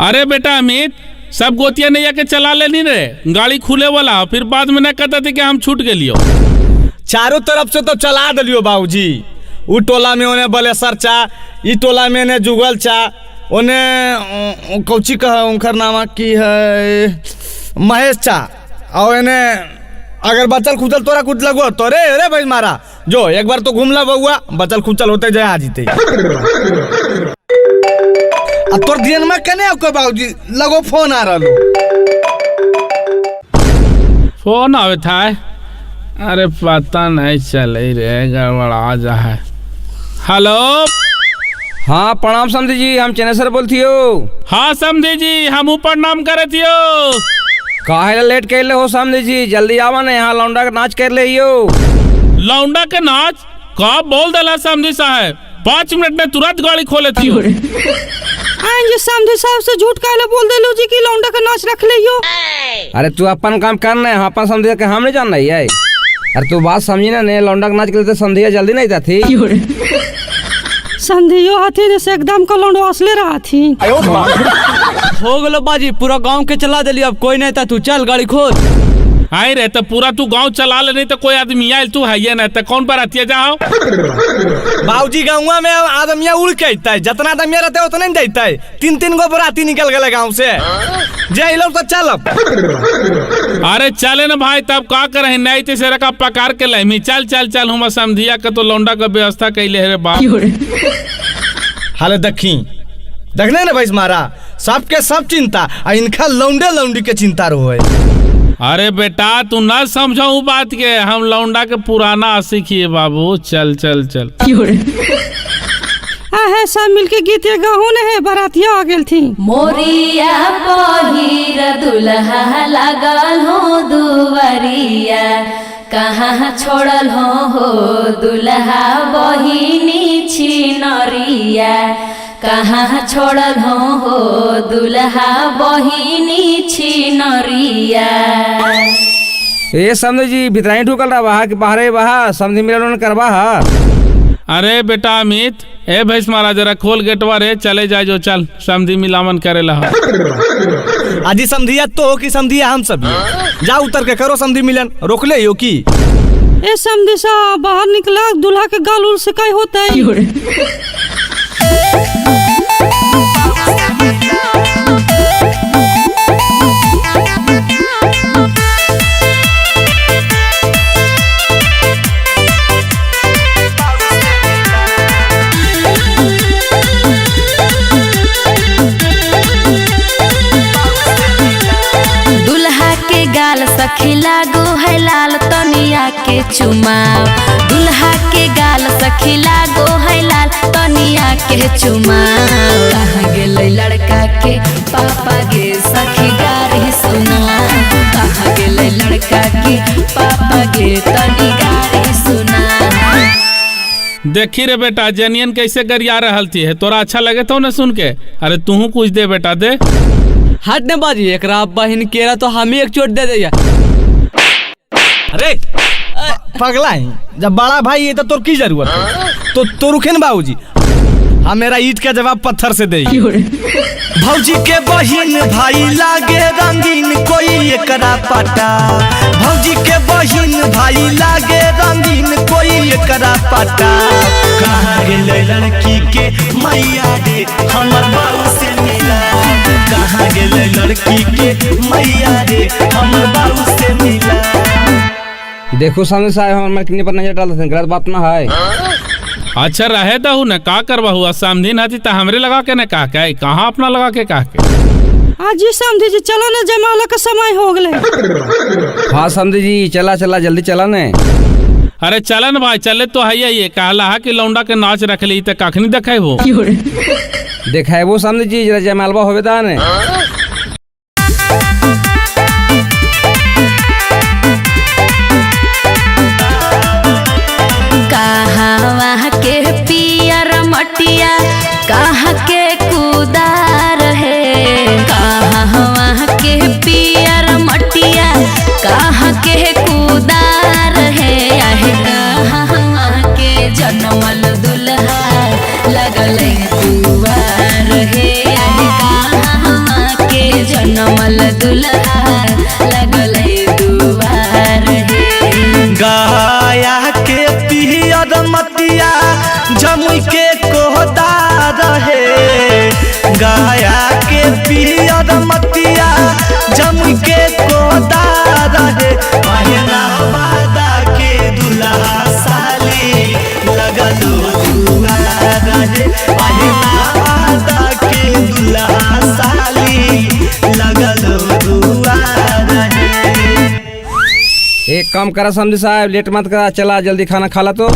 अरे बेटा अमित, सब गोतिया नहीं आके चला लेनी रे, गाड़ी खुले वाला, फिर बाद में न कहते थे कि हम छूट गलियो। चारों तरफ से तो चला दिलियो बाबूजी। उ टोला में उन्हें बलेसर चा, ई टोला में ने जुगल चा, उन्हें कौची कहा उनकर नामा की है महेश चा, और इन्हें अगर बचल खुचल तोरा कुछ लगो तो रे भाई मारा जो एक बार तो घूम ला बउआ, बचल खुचल होते जाए आ जीते। अब तोर दिन में कने आपको बाबूजी लगो फोन आ रहा। फोन आवे था, अरे पता नहीं चले रे, गड़बड़ा जा है। हेलो, हाँ प्रणाम समधी जी, हम चेनेसर बोलती हो। हाँ समधी जी, हम ऊपर नाम करे थियो। काहे लेट कर ले हो समधी जी, जल्दी आवा ना, यहाँ लौंडा का नाच कर ले हो। लौंडा के नाच का बोल देला समधी साहब, 5 मिनट में तुरंत गाड़ी खोले थियो। आएंगे समधी साहब से झूठ काहे बोल देलो जी कि लौंडा का नाच रख लियो। अरे तू अपन काम करना है, अपन समझे के हम नहीं जानना है। अरे तू बात समझी ना, ने लौंडा का नाच के लिए समझिया जल्दी नहीं था थी। संधियो हाथी जैसे एकदम का लौंडो असले रहा थी। हो गलो बाजी, पूरा गांव के चला दिली, अब कोई नहीं था, तू चल गाड़ी खोल। आई रे तो पूरा तू गांव चला ले, नहीं तो कोई आदमी आयल तू है ये ना, तो कौन बरातिया जाओ। बाबूजी गाँव में आदमिया उड़ के आता है, जितना आदमिया रहता है उतना नहीं देता है। 3 गो बराती निकल गए गाँव से, जय लोग तो चल। अरे चले ना भाई, तब का करे नहीं तो से रखा पकार के लहमी, चल चल चल, हम समझिया के तो लौंडा का व्यवस्था कैले रे बाप। हाले देखने ना भाई मारा, सबके सब चिंता, इनका लौंडे लौंडी के चिंता रहो है। अरे बेटा तू न समझाऊ बात के, हम लौंडा के पुराना आशिक बाबू, चल चल चल। है सब मिलके गीत गाहू ने है, बरातिया आ गेल थी। मोरिया पहिर दुल्हा लागल हो दुवरिया, कहाँ छोड़ल हो दुल्हा बहिनी छिनरिया, कहाँ छोड़ल हो दुल्हा बहिनी छिनरिया। ये समझे जी भितराई ढुकल रहा बहा कि बाहरे बहा, समझी मिलन करवा। अरे बेटा अमित, ए भैंस मारा जरा खोल गेटवा रे, चले जाए जो, चल समधी मिलावन करे ला। आजी समधिया तो कि समधिया हम सब जाओ उतर के करो समधी मिलन, रोक ले यो की। ए समधी सा बाहर निकला, दूल्हा के गाल उल से कई होता है। सखी लागो है लाल तनिया के चुमाव, दुल्हा के गाल सखी लागो है लाल तनिया के चुमाव। कहाँ गेले लड़का के पापा गे सखी गारी सुना, कहाँ गेले लड़का के पापा गे तनी गारी सुना। देखी रे बेटा जनियन कैसे गरिया रहल थी है, तोरा अच्छा लगे तो न सुन के। अरे तू कुछ दे बेटा दे। हट ने बाजी, एक बहन केरा तो हम ही एक चोट दे दिया। अरे पगला है, जब बड़ा भाई है तो तोर की जरूरत है, तो रुखे न बाबूजी, हाँ मेरा ईट का जवाब पत्थर से दे। भौजी के बहिन भाई लागे रंगीन, कोई एकरा पटा। भौजी के बहिन भाई लागे रंगीन, कोई एकरा पटा। कहाँ गेले लड़की के मैया रे, हमर बाबू से मिला। कहाँ गेले लड़की के मैया रे, हमर बाबू से मिला। देखो सामने साहब, हमारे कितने पर नजर डालते हैं, गलत बात ना है। अच्छा रहे दहू न, का करवा हुआ समधी नाती तो हमरे लगा के न कहा के, कहाँ अपना लगा के कहा के। आज जी समझी जी चलो ना, जयमाला का समय हो गए। हाँ समझी जी, चला चला जल्दी चला ने। अरे चलन भाई, चले तो है ये कहला कि लौंडा के नाच रख ली तो कखनी देखे हो। देखा है वो समझी जी, जरा जयमालवा होवे ता ने। कहाँ के पियर मटिया, कहाँ के कुदार है, कहाँ के पियर मटिया, कहाँ के कुदार है। कहाँ के जनमल दुल्हा लगल दुआर है, कहाँ काम करा समझी साहब, लेट मत करा, चला जल्दी खाना खा ला। तो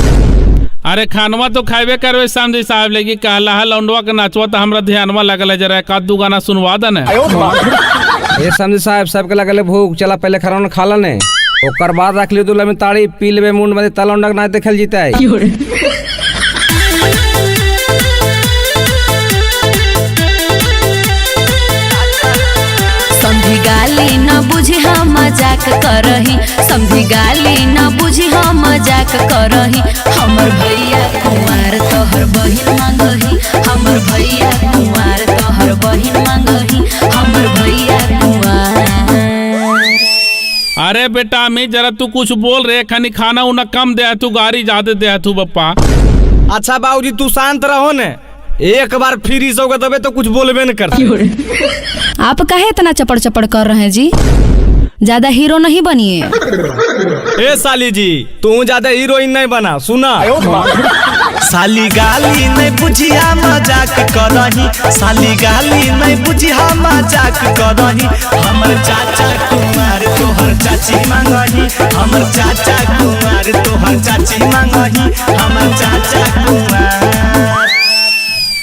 अरे खानवा तो खाबे करवे समझी साहब, लेकिन कहला है लौंडवा के नाचवा तो हमरा ध्यानवा लगल है, जरा एक आध दू गाना सुनवा दे ने। ये समझी साहब सबके लगल है भूख, चला पहले खाना खा ला ने, ओकर बाद रख लियो दूल्हा में ताड़ी, पी लेबे मुंड में ता लौंडा के नाच देखल जीता है। समझी गाली न बुझी हम मजाक करही, समझी गाली न बुझी हम मजाक करही। हमर भैया कुंवार तोहर बहिन मांगही, हमर भैया कुंवार तोहर बहिन मांगही, हमर भैया कुंवार। अरे बेटा मैं जरा तू कुछ बोल रहे, खानी खाना उना कम दे तू, गाड़ी ज्यादा दे तू पप्पा। अच्छा बाबूजी तू शांत रहो ने, एक बार फिर इस दबे तो कुछ बोलबे न करते। आप काहे इतना चपड़ चपड़ कर रहे हैं जी, ज्यादा हीरो नहीं बनिए। ए साली जी तू ज्यादा हीरोइन नहीं बना, सुना। साली गाली नहीं बुझिया मजाक करही, साली गाली नहीं बुझिया मजाक करही। हमर चाचा कुमार तोहर चाची मांगही, हमर चाचा कुमार तोहर चाची मांगही, हमर चाचा कुमार।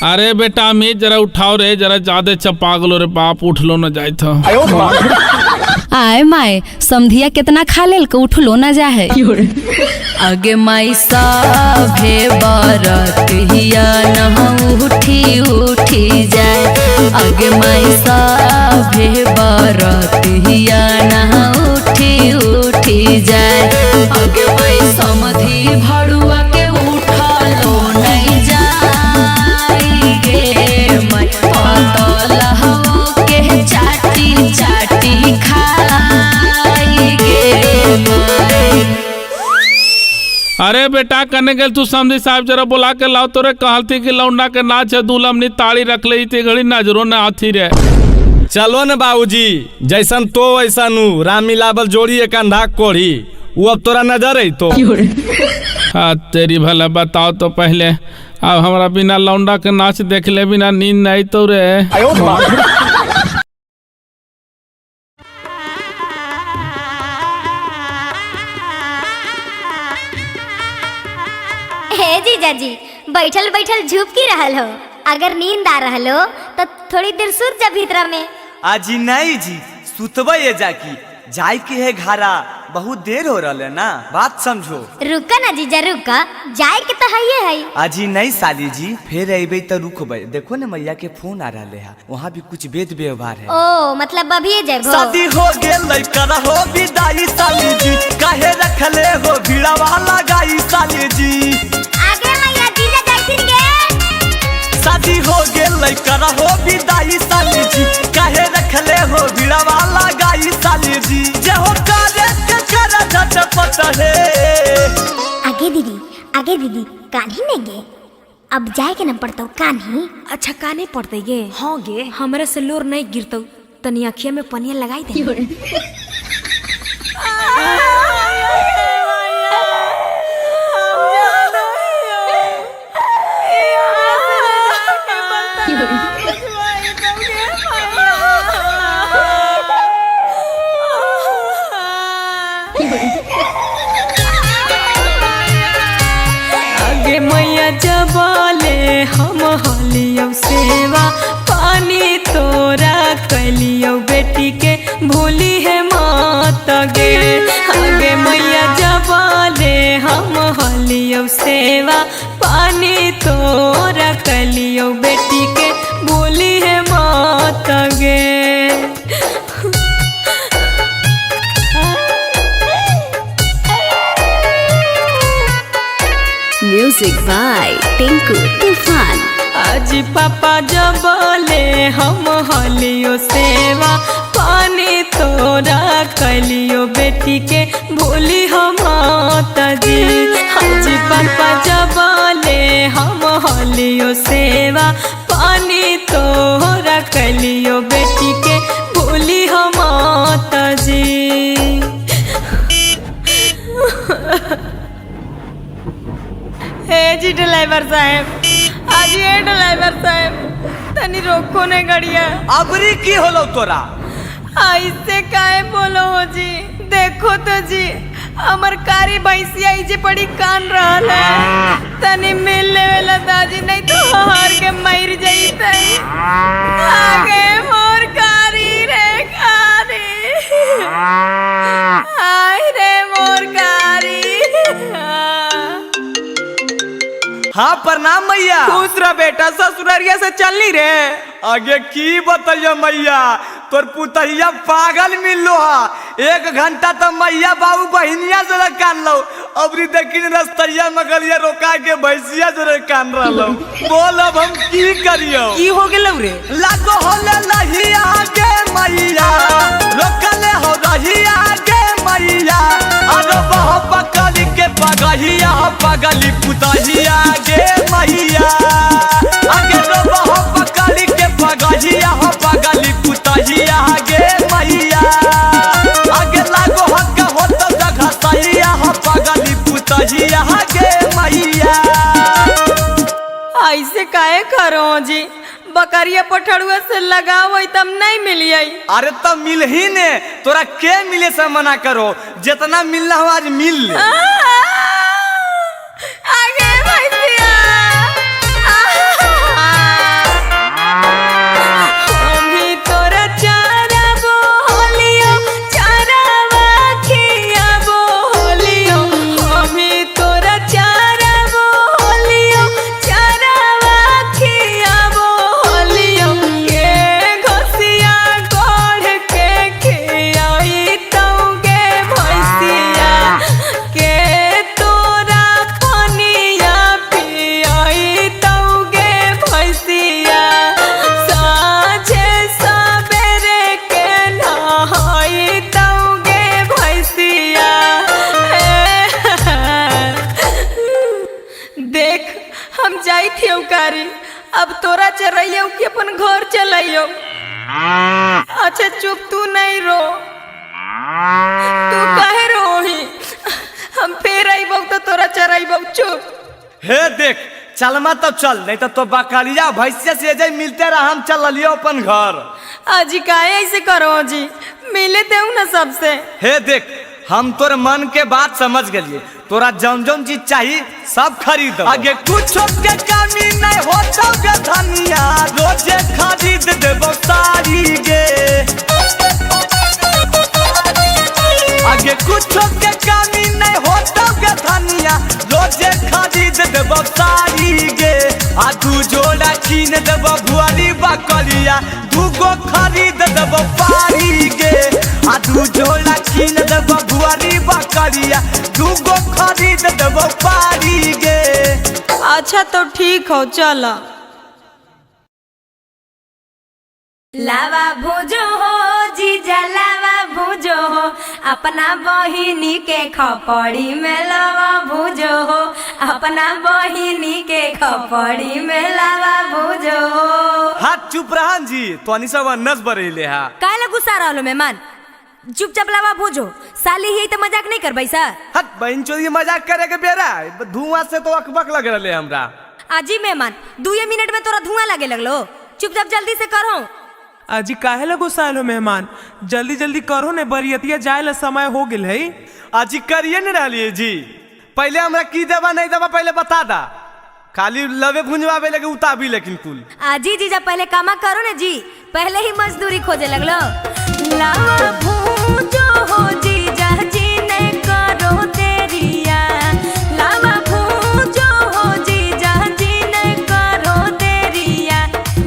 अरे बेटा मैं जरा उठाओ रे, जरा ज्यादा चपागलो रे बाप, उठ लो न जाए था। आए माए समधिया कितना खा लेल के उठलो न जा है। आगे माई सभे बरतिया न उठी उठी जाए, आगे माई सभे बरतिया न उठी उठी जाए, आगे माई समधी भड़ुआ के उठलो नहीं जाए गे माई, पतलहू के चाटी चाटी खाई गे माई। अरे बेटा कने गल तू समझी साहब, जरा बुला के लाओ, तोरे कहलती कि लौंडा के नाच है, दूल्हा अपनी ताड़ी रख ले ते घड़ी नजरों न आती रे। चलो न बाबूजी, जैसन तो वैसा नु राम मिलावल जोड़ी एक अंधा कोढ़ी, वो अब तोरा नजर है तो। हाँ तेरी भला बताओ तो पहले, अब हमारा बिना लौंडा के नाच देख ले बिना नींद नहीं तो रे। हे जीजा जी बैठल बैठल झुप की रहल हो, अगर नींद आ रहल हो तो थोड़ी देर सुत जा भीतर में। आजी नहीं जी सुतबे ये जाकी, जाय के है घारा, बहुत देर हो रहा है ना, बात समझो। रुका ना जीजा रुका, जाए के तो है। आजी नहीं साली जी, फिर अबे तो रुकबे, देखो ना मैया के फोन आ रहा है, वहाँ भी कुछ वेद व्यवहार है। ओ मतलब अभी जब शादी हो गेल कर हो विदाई साली जी, काहे रखले हो भीड़ा वाला गाई साली जी। आगे मैया जीजा जाइथिन गे। शादी हो गेल कर हो विदाई साली जी, काहे रखले हो भीड़ा वाला गाई साली जी। जे हो करे के कर झटपट है। आगे दीदी कान्ही नहीं गे, अब जाए के न पड़ता कान्ही। अच्छा काने पड़ते गे, हाँ गे हमारे से लोर नहीं गिरतो, तनी अखिया में पनिया लगाई दे। आगे मैया जबाले हम हलियो सेवा, पानी तोरा कलियो बेटी के भूली है मात गे। आगे मैया जबाले हम हलियो सेवा, पानी तोरा कलियो बेटी के भूली है मात गे। म्यूजिक बाय टिंकू तूफान। आज पापा जबले हम हलियो सेवा, पानी तोरा कलियो बेटी के भूली हम जी। आज पापा जबले हम हलियो सेवा, पानी तोरा कलियो बेटी के भूली हम जी। हे जी ड्राइवर साहब, आज ये ड्राइवर साहब तनी रोको ने गड़िया। अबरी की होलो तोरा? ऐसे काहे बोलो हो जी, देखो तो जी हमर कारी भैंसिया इजे पड़ी कान रहल है, तनी मिल लेवेला दादी, नहीं तो हार के मर जइते। आगे मोर कारी रे कारी, आय रे मोर कारी। हाँ प्रणाम मैया। खुश रह बेटा, ससुररिया से चलनी रे। आगे की बताइए मैया, तोर पुतहिया पागल मिलो हा। 1 घंटा तो मैया बाबू बहिनिया जरा कान लो, अबरी देखी रस्तैया मगलिया रोका के भैंसिया जरा कान रहो। बोल अब हम की करियो? की हो गेलौ रे? लागो होले लही आगे मैया, रोकले हो रही आगे मैया, अरे बह पकड़ी के पगहिया पगली पुतहिया गे मैया, आगे रो बह पकड़ी के पगहिया पगली पुतहिया गे मैया, आगे लागो हक हो तो जगह सहिया पगली पुतहिया गे मैया। ऐसे काहे करो जी, बकरिया पठड़ुआ से लगाओ तब नहीं मिलिए। अरे तब मिल ही ने, तोरा के मिले से मना करो, जितना मिलना हो आज मिल ले। आगे भैंसिया, अभी तोरा चारा बोलियो, चारावा खिया बोलियो, अभी तोरा चारा बोलियो, चारावा खिया बोलियो, के घसिया गोढ़ के खियाई तौगे भैंसिया, के तोरा पनिया पियाई तौगे भैंसिया, साँझे सबेरे के नहाई तौगे भैंसिया। देख हम जाई थी कारी, अब तोरा चरइयो कि अपन घर चलाइयो। अच्छा चुप, तू नहीं रो, तू काहे रोही, हम फिर आइबो तो तोरा चराइबो, चुप। हे देख चलमा तो चल, नहीं तो बकरिया भैंसिया से जाई मिलते रहा, हम चल लियो अपन घर। अजी काहे ऐसे करो जी, मिले ते ना सबसे। हे देख हम तोर मन के बात समझ गलिए, तोरा जौन जौन चीज चाहिए सब खरीद, आगे कुछ के कमी नहीं होता गे धनिया, रोजे खरीद देबो सारी गे, आगे कुछ के कमी नहीं होता गे धनिया, रोजे खरीद देबो सारी गे, आ दू जोड़ा कीन देबो भुआरी बकरिया, 2 गो खरीद देबो पारी गे, आ दू जोड़ा कीन देबो भुआरी बकरिया, 2 गो खरीद देबो पारी गे। अच्छा तो ठीक हो, चला। लावा भूजो हो जीजा, लावा भूजो हो, अपना बहिनी के खपड़ी में लावा भूजो हो, अपना बहिनी के खपड़ी में लावा भूजो हो। हाथ चुप रहन जी, तो अनिसा नस बरेले हा। काहे गुस्सा रहलो मेहमान, चुपचाप लावा भूजो, साली ही तो मजाक नहीं कर सर। हट बहन चोरी मजाक करे के बेरा, धुआं से तो अकबक लग रहे हमरा। आजी मेहमान 2 मिनट में तोरा धुआं लगे लगलो, चुपचाप जल्दी से करो। अजी काहे लगो सालो मेहमान, जल्दी जल्दी करो ने, बरियतिया जाए ला समय हो गेल है। अजी करिए न रहिए जी, पहले हमरा की देवा नहीं देवा पहले बता दा, खाली लवे भुंजवावे लगे उताबी लेकिन कुल। आजी जीजा पहले कामा करो ना जी, पहले ही मजदूरी खोजे लगलो। लावा भूजो हो जीजा जी ने करो देरिया, लावा भूजो हो जीजा जी ने करो देरिया,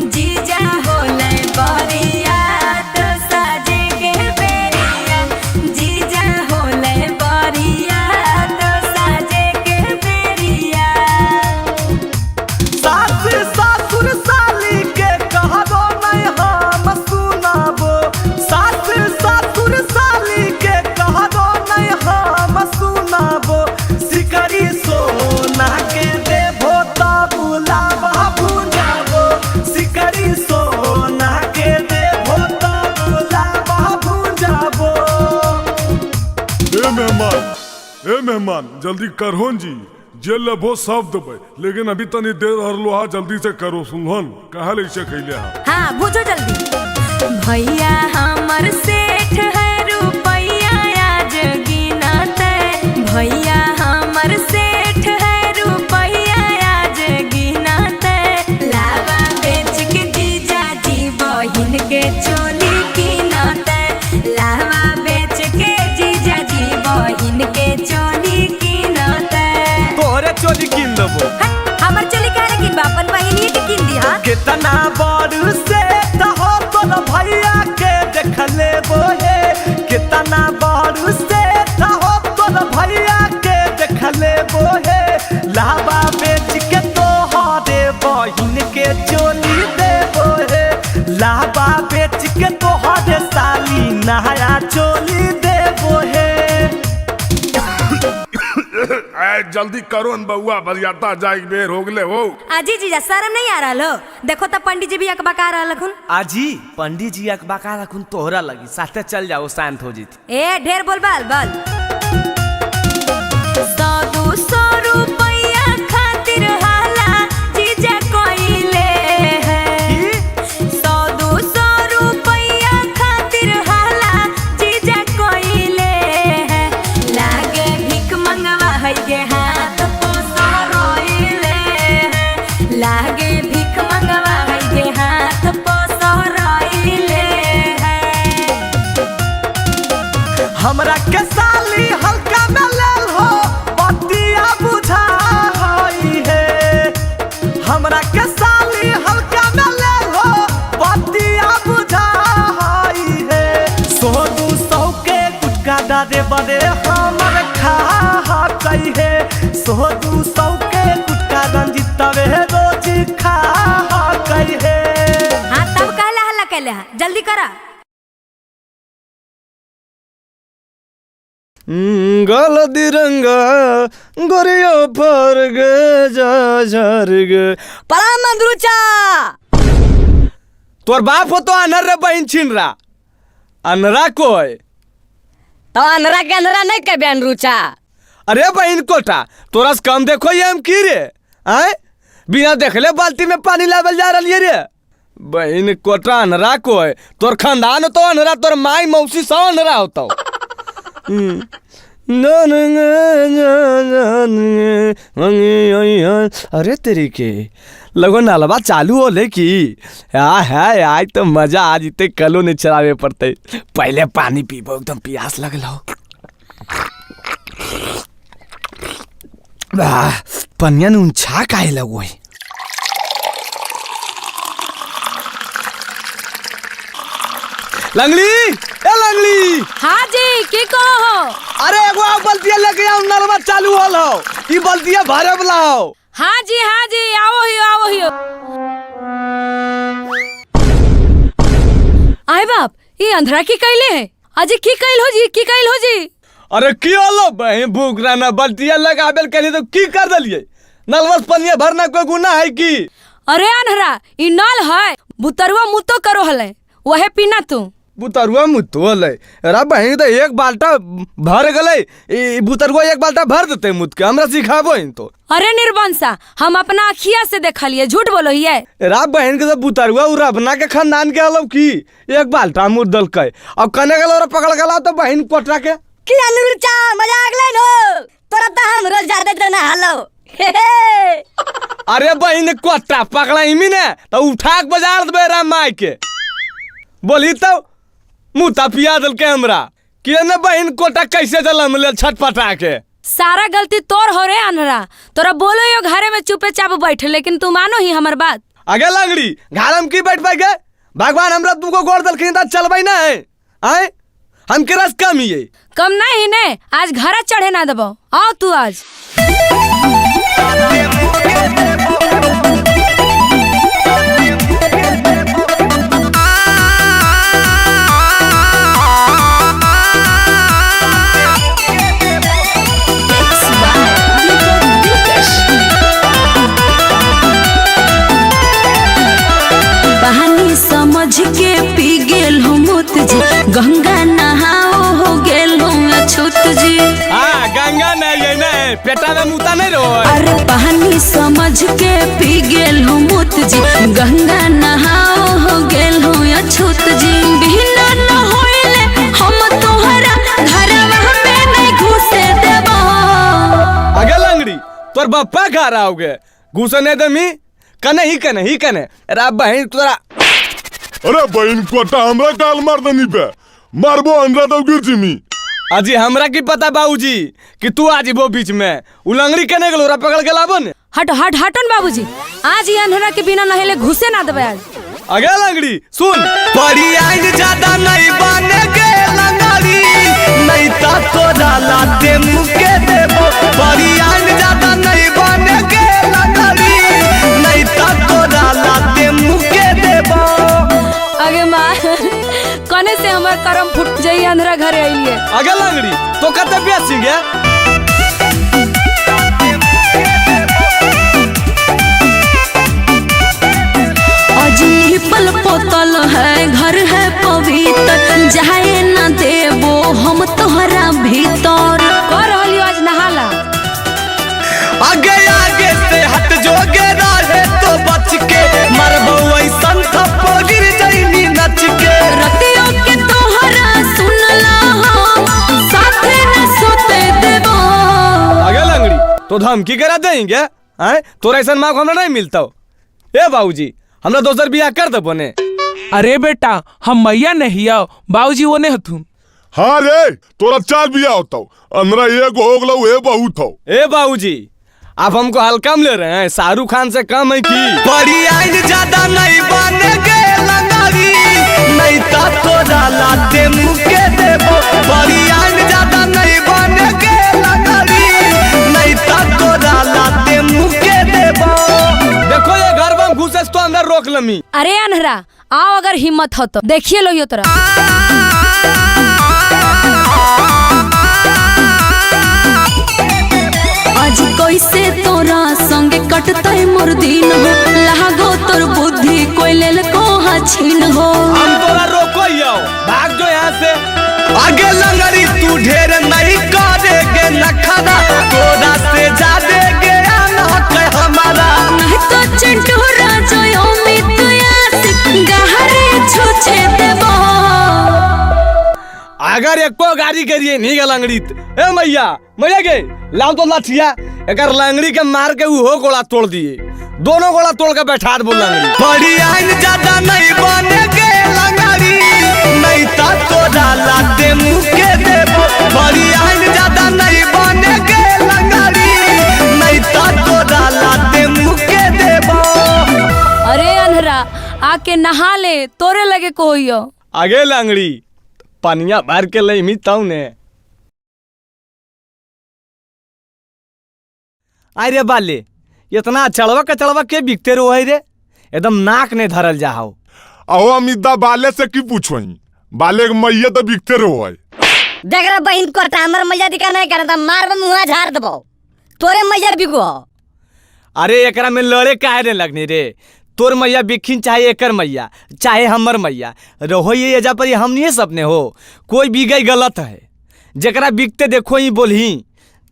जीजा होले बरिया तो साजे के बेरिया, जीजा होले बरिया तो साजे के बेरिया। सास ससुर साली के कहबो नहीं हम सुनाबो, सास ससुर साली के कहबो नहीं हम सुनाबो, सिकरी सोना के देबो त बुलावा भुंजाबो, सिकरी सोना के देबो त बुलावा भुंजाबो। ए मेहमान जल्दी करहोन जी, जे लेबो सब देबै, लेकिन अभी तनी देर हरलो हा, जल्दी से करो सुनहन, कहा ऐसे कैले हा। हाँ भूजो जल्दी। भैया हमर सेठ है रुपैया आज गिनते, लाबा बेच के तोहरे साली नया चोली देबो हे। जल्दी करो न बउआ बरियाता जाए बेर हो गले हो। आजी जीजा शर्म नहीं आ रहा हो? देखो तो पंडित जी भी अकबका रहा। आजी पंडित जी अकबका रखुन तोहरा लगी साथे चल जाओ शांत हो जीती। ए ढेर बोल बल 100-200 रुपया खातिर हाला जीजा कोइले है। 100-200 रुपया खातिर हाला जीजा कोइले है। लागे भीख मंगवा है गे हाथ पोसा रोइले है। लागे भीख मंगवा है गे हाथ पोसा रोइले है। हमरा के साली हल्का में लेल हो बतिया बुझा होई है। हमरा के साली हल्का में लेल हो बतिया बुझा होई है। 100-200 के गुटका डारे बड़े हमर खा कही है। 100-200 के गुटका रंजित तवे रोज खा कही है। हाँ तब कहला हल्ला कहले हा जल्दी करा। गल दिरंगा गोरियो पर गे जा झर गे परा मंदरुचा। तोर बाप हो तो अनर रे बहन छिन रा अनरा कोई तो अनरा के अनरा नहीं के बहन रुचा। अरे बहन कोटा तोरस कम देखो ये हम की रे आए बिना देखले बाल्टी में पानी लावल जा रही रे। बहन कोटा अनरा कोई तोर खानदान तो अनरा तोर माई मौसी सब अनरा होता। अरे तेरी के लगो नालबा चालू हो ले की है आज तो मजा आ जीते कलो नहीं चलावे पड़ते। पहले पानी पीबो एकदम प्यास लगल हो। पनिया नून छा काहे लगो है। लंगली ए लंगली। हाँ जी की कहो हो? अरे एगो बल्टिया लेके आओ नलवा चालू होल हो। ई बल्टिया भरे वाला हो। हाँ जी आओ ही आए बाप ये अंधरा की कैले है अजी की कैल हो जी। अरे की होलो बहन भूख रहना बल्टिया लगाबेल कहली तो की कर दलिए नलवस पनिया भरना कोई गुनाह है की? अरे अनहरा ई नल है बुतरुआ मुतो करो हले वहे पीना तू। बुतरुआ मुतो हले रा बहन तो एक बाल्टा भर गले ई बुतरुआ एक बाल्टा भर देते मुत के हमरा सिखाबो इन तो। अरे निर्बंसा हम अपना अखिया से देखलिए झूठ बोलो हिये। रा बहन के तो बुतरुआ उ रबना के खानदान के हलो की एक बाल्टा मुत दल के अब कने गलो रे पकड़ गला तो बहन कोटरा के की अनुरुचा मजाक ले नो तोरा तो हम रोज जार देते ना हलो। अरे बहन कोटा पकड़ा इमी ने तो उठा के बाजार देबे रा माई के बोली तो मुता पिया दल के हमरा कि न बहन कोटा कैसे जलम ले छटपटा के। सारा गलती तोर हो रे अनहरा तोरा बोलो यो घरे में चुपे चाप बैठे लेकिन तू मानो ही हमर बात। आगे लंगड़ी घर हम की बैठ पाए गए भगवान हमरा तुमको गोड़ दल खिंदा चलबई ना है आए हम के रस कम ही है। कम नहीं ने आज घरा चढ़े ना देबो आओ तू आज। बहानी समझ के पी गेल हो मुत जी गंगा नहाओ हो गेल हो अछूत जी। हां गंगा नहीं है ना पेटा में मुता नहीं रो। अरे बहानी समझ के पी गेल हो मुत जी गंगा नहाओ हो गेल हो अछूत जी। बिना न होइले हम तोहरा घरवा में नहीं घुसे देबो। आगे लंगड़ी तोर बापा घर आओगे घुसने दमी कने ही कने रा बहन तोरा। अरे बहन कोटा हमरा काल मार दनी पे मारबो अंडा तो गिर जिमी। अजी हमरा की पता बाबूजी कि तू आज वो बीच में उलंगड़ी कने गलो रा पकड़ के लाबो ने। हटन बाबूजी आज ये अंधरा के बिना नहेले घुसे ना देबे आज। आगे लंगड़ी सुन परी आइन ज्यादा नहीं बने गे लंगड़ी नहीं ता तोरा लाते मुके देबो। परी आइन ज्यादा नहीं बने गे लंगड़ी नहीं ता तोरा लाते मुके देबो। दुकाने से हमार करम फुट जाई अंधरा घरे आइए। आगे लंगड़ी तो कते बेची गे? अजी पल पोतल है घर है पवित्र, जाए न देबो हम तोहरा भीतर। कर रहलियो आज नहाला। आगे आगे से हट जोगे रहे तो बच के, मरबो ऐसन थप्पो गिर जाइनी नच के। रतियों के तोहरा सुनला हम, साथे न सोते देबो। आगे लंगड़ी तो धमकी करा देंगे हैं? तोरा ऐसा माँ हमरा नहीं मिलता हो। ए बाबूजी हमरा दोसर बियाह कर दे बने। अरे बेटा हम मैया नहीं आओ, बाबूजी वो नहीं हथुन। हाँ रे तोरा 4 बिया होता अंदरा एक हो गलो ए बहुत हो। ए बाबूजी आप हमको हल्का में ले रहे हैं, शाहरुख खान से कम है की? बड़ी आइन ज्यादा नहीं बनेगे लंगारी, नहीं ता तोरा लाते मुके देबो। बड़ी आइन ज्यादा नहीं बनेगे लंगारी, नहीं ता तोरा लाते मुके देबो। देखो ये घर में घुसे तो अंदर रोक लमी। अरे अनहरा आओ, अगर हिम्मत हो तो देखिए लो यो तोरा। आज कैसे तोरा संगे कटतै मोर दिन हो, लागो तोर बुद्धि कोई लेल को छीन हो। हम तोरा रोको ही आओ, भाग जो यहाँ से। आगे लंगड़ी तू ढेर नहीं करेगे नखरा, तोरा से जादे गे अनहक हमारा। नहीं तो चिंटूरा जो उम्मीद यासिक गहरे छुछे देबो। अगर एको गाड़ी करिए नहीं गे लंगड़ी ए मैया मैया गे लाओ तो लाठिया, अगर लंगड़ी के मार के वो गोला तोड़ दिए, दोनों गोला तोड़ के बैठा दे लंगड़ी। बड़ी आइन ज्यादा नहीं बनेगे लंगड़ी, नहीं ता तोरा लाते मुके देबो। बड़ी आइन ज्यादा नहीं बनेगे लंगड़ी, नहीं ता तोरा लाते मुके देबो। अरे अनहरा आके नहा ले, तोरे लगे कोइयो। आगे लंगड़ी पनिया भर के ले मी ताऊ ने। अरे बाले इतना चढ़वा के बिकते रहो है रे, एकदम नाक ने धरल जाओ। अहो अमिता बाले से की पूछोई, बाले के मैया तो बिकते रहो है। देख रहा बहन को हमर मैया दिखा नहीं करता, मार में मुंह झाड़ दबो, तोरे मैया बिको। अरे एकरा में लड़े काहे ने लगनी रे? तोर मैया बिखिन चाहे एकर मैया चाहे हमर मैया रहो, ये एजा पर हम नहीं सपने हो। कोई भी गई गलत है, जकरा बिकते देखो ही बोलही,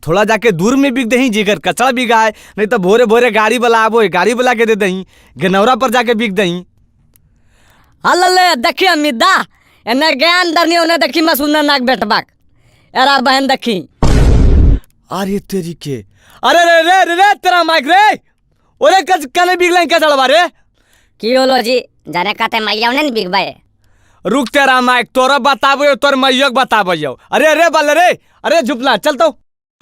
थोड़ा जाके दूर में बिक दही, जिगर कचरा बिका है, नहीं तो भोरे भोरे गाड़ी वाला आबो गाड़ी वाला के दे दही, गनौरा पर जाके बिक दही। हल्ले देखी अमिदा एने ज्ञान दरनी उन्हें देखी मैं सुनना नाक बेटबाक एरा बहन देखी। अरे तेरी के अरे रे रे रे, रे तेरा माइक रे ओरे कने बिगलाइन के चलवा रे की होलो जी जाने कहते मैया ने बिगबाए। रुक तेरा माइक तोरा बताबो तोर मैयक बताबो। अरे अरे बाले रे, अरे झुपला चल तो।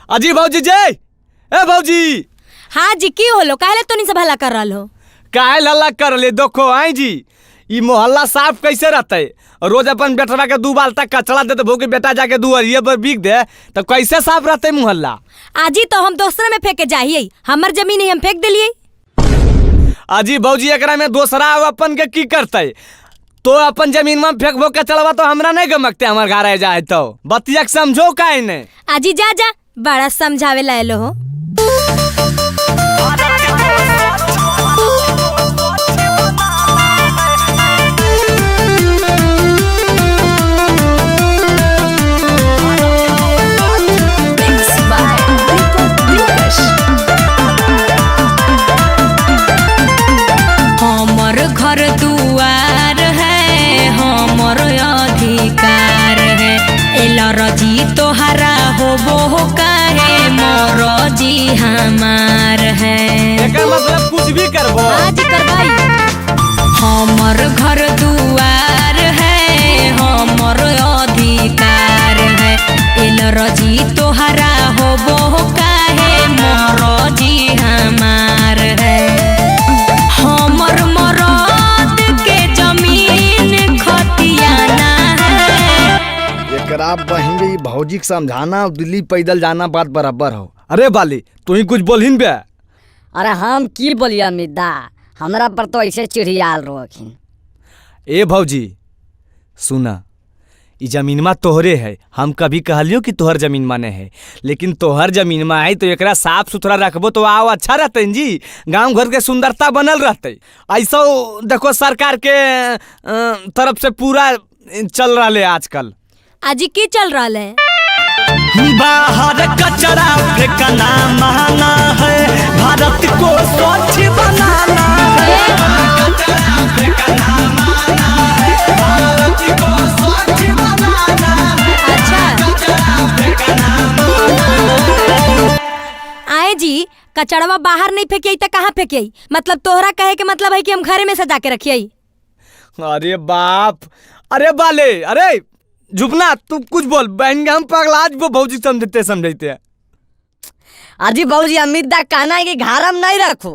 अजी भौजी जे ए भौजी। हाँ जी की होलो, काहे तो नहीं सब हल्ला कर रहल हो? काहे हल्ला कर ले? देखो आई जी ई मोहल्ला साफ कैसे रहते? रोज अपन बेटवा के 2 बाल्टा कचरा दे भूख बेटा जाके दुआरिये पर बिक दे तो कैसे साफ रहते मोहल्ला? आजी तो हम दूसरे में फेंके जाइए, हमर जमीन हम फेंक दिलिए। अजी भौजी एकरा में दूसरा अपन के की करते? तो अपन जमीन में फेंकबो कचड़वा तो हमरा नहीं गमकते, हमार घर आ जाए तो बतिया समझो काहे ने। आजी जा जा बड़ा समझावे लायलो हो। हमर घर दुआर है, हमर अधिकार है, एलरजी तोहरा होबो काहे, मोर जी हमार है। एकर मतलब कुछ भी करबो? आज करवाई। हमर घर दुआर है, हमर अधिकार है, एलरजी तोहरा होबो काहे, मोर जी हमार है। हमर मरद के जमीन खतियाना है। एकरा बहिन भौजी के समझाना दिल्ली पैदल जाना बात बराबर हो। अरे बाली तू ही कुछ बोलहिन बे। अरे हम की बोलिए अमिदा, हमरा पर तो ऐसे चिड़ियाल रोखिन। ए भौजी सुना, ई जमीनमा तोहरे है। हम कभी कहलियो कि तोहर जमीन माने है, लेकिन तोहर जमीनमा है तो एकरा साफ सुथरा रखबो तो आओ अच्छा रहते जी, गांव घर के सुंदरता बनल रहते। ऐसा देखो सरकार के तरफ से पूरा चल रहा है आजकल। आजी की चल रहा है? बाहर कचरा फेंकना माना है, भारत को स्वच्छ बनाना है। कचरा फेंकना माना है, भारत को स्वच्छ बनाना है। अच्छा कचरा फेंकना माना है। आए जी, कचड़वा बाहर नहीं फेंकियई तो कहाँ फेंकियई? मतलब तोहरा कहे के मतलब है कि हम घरे में सजा के रखियई? अरे बाप, अरे बाले, अरे झुपना तू कुछ बोल। बहन हम पगला आज वो भौजी समझते हैं। अजी बाबूजी अमित दा कहना है कि घर में नहीं रखो,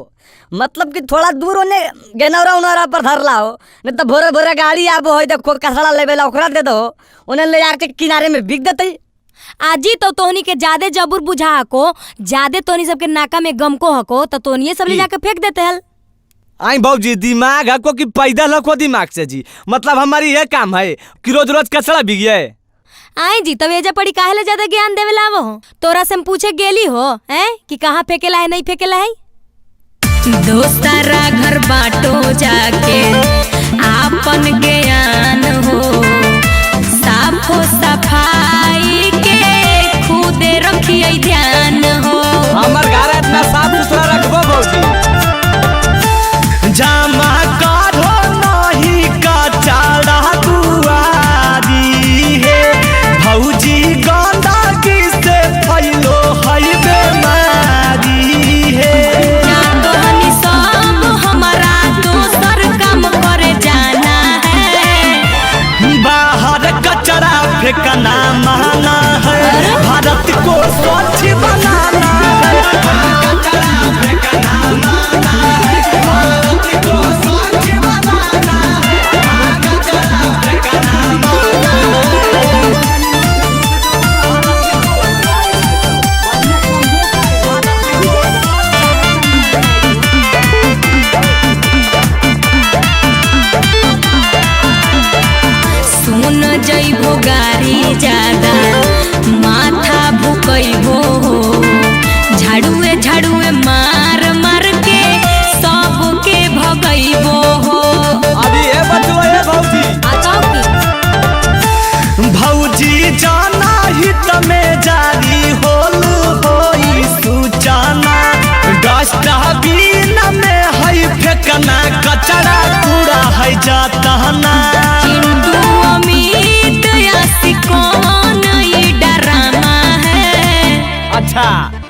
मतलब कि थोड़ा दूर होने गेनौरा उनौरा पर धर लाओ, नहीं तो भोरे भोरे गाड़ी आबो हो देखो कचरा लेवे ला ओकरा दे दो, उन्हें ले जाके किनारे में बिक देते। आजी तो तोहनी के ज्यादा जबूर बुझा हको, ज्यादा तोहनी सबके नाका में गम को हको तो तोहनी सब ले जाके फेंक देते हल। आई भौजी दिमाग हको कि पैदल हको दिमाग से जी, मतलब हमारी ये काम है कि रोज रोज कचरा बिगिए। आई जी तब एजा पड़ी काहे ले ज्यादा ज्ञान देवे लावो हो? तोरा से हम पूछे गेली हो हैं कि कहाँ फेंकेला है नहीं फेंकेला है? दोस्तारा घर बाटो जाके आपन ज्ञान हो, साफो सफाई के खुदे रखिए ध्यान हो। हमार घर इतना साफ सुथरा रखबो भौजी। जामा काढ़ो नहीं कचरा दुआरी है, भौजी गंदगी से फैलो है बीमारी है। तोहनी सब हमारा दोसर काम करे जाना है, बाहर कचरा फेंकना माना है, भारत को स्वच्छ बनाना है। कचरा फेंकना माना है, भारत को स्वच्छ बनाना है। कचरा फेंकना माना है। सुन जइबो गारी ज्यादा माथा भुकइबो हो, झाड़ुए झाड़ुए मार मार के सबके भगइबो हो। अभी ये बचवा ये भौजी भौजी जाना हित में जारी होल होई सूचना, डस्टबिन में है फेंकना कचरा कूड़ा है जातना। चिंटू अमित यासिकोन ई डरामा है। अच्छा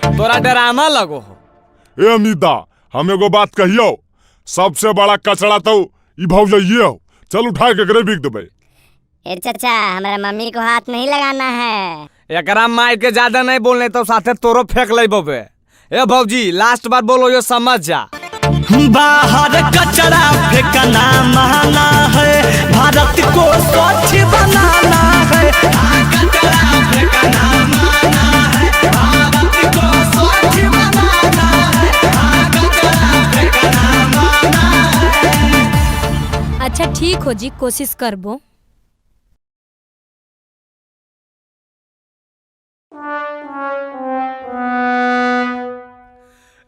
तोरा डरामा लगो हो। ए अमिता, हम एगो बात कहियो, सबसे बड़ा कचरा तो ई भौजाइये हो। चल उठा के करे बिक देबे। ए चाचा, हमारा मम्मी को हाथ नहीं लगाना है। एकरा मार के ज्यादा नहीं बोलने तो साथे तोरो फेंक ले बबे। ए भौजी लास्ट बार बोलो यो समझ जा। बाहर कचरा फेंकना माना है, भारत को स्वच्छ बनाना है। कचरा फेंकना माना है, भारत को स्वच्छ बनाना है। कचरा फेंकना माना है। अच्छा ठीक हो जी, कोशिश करबो।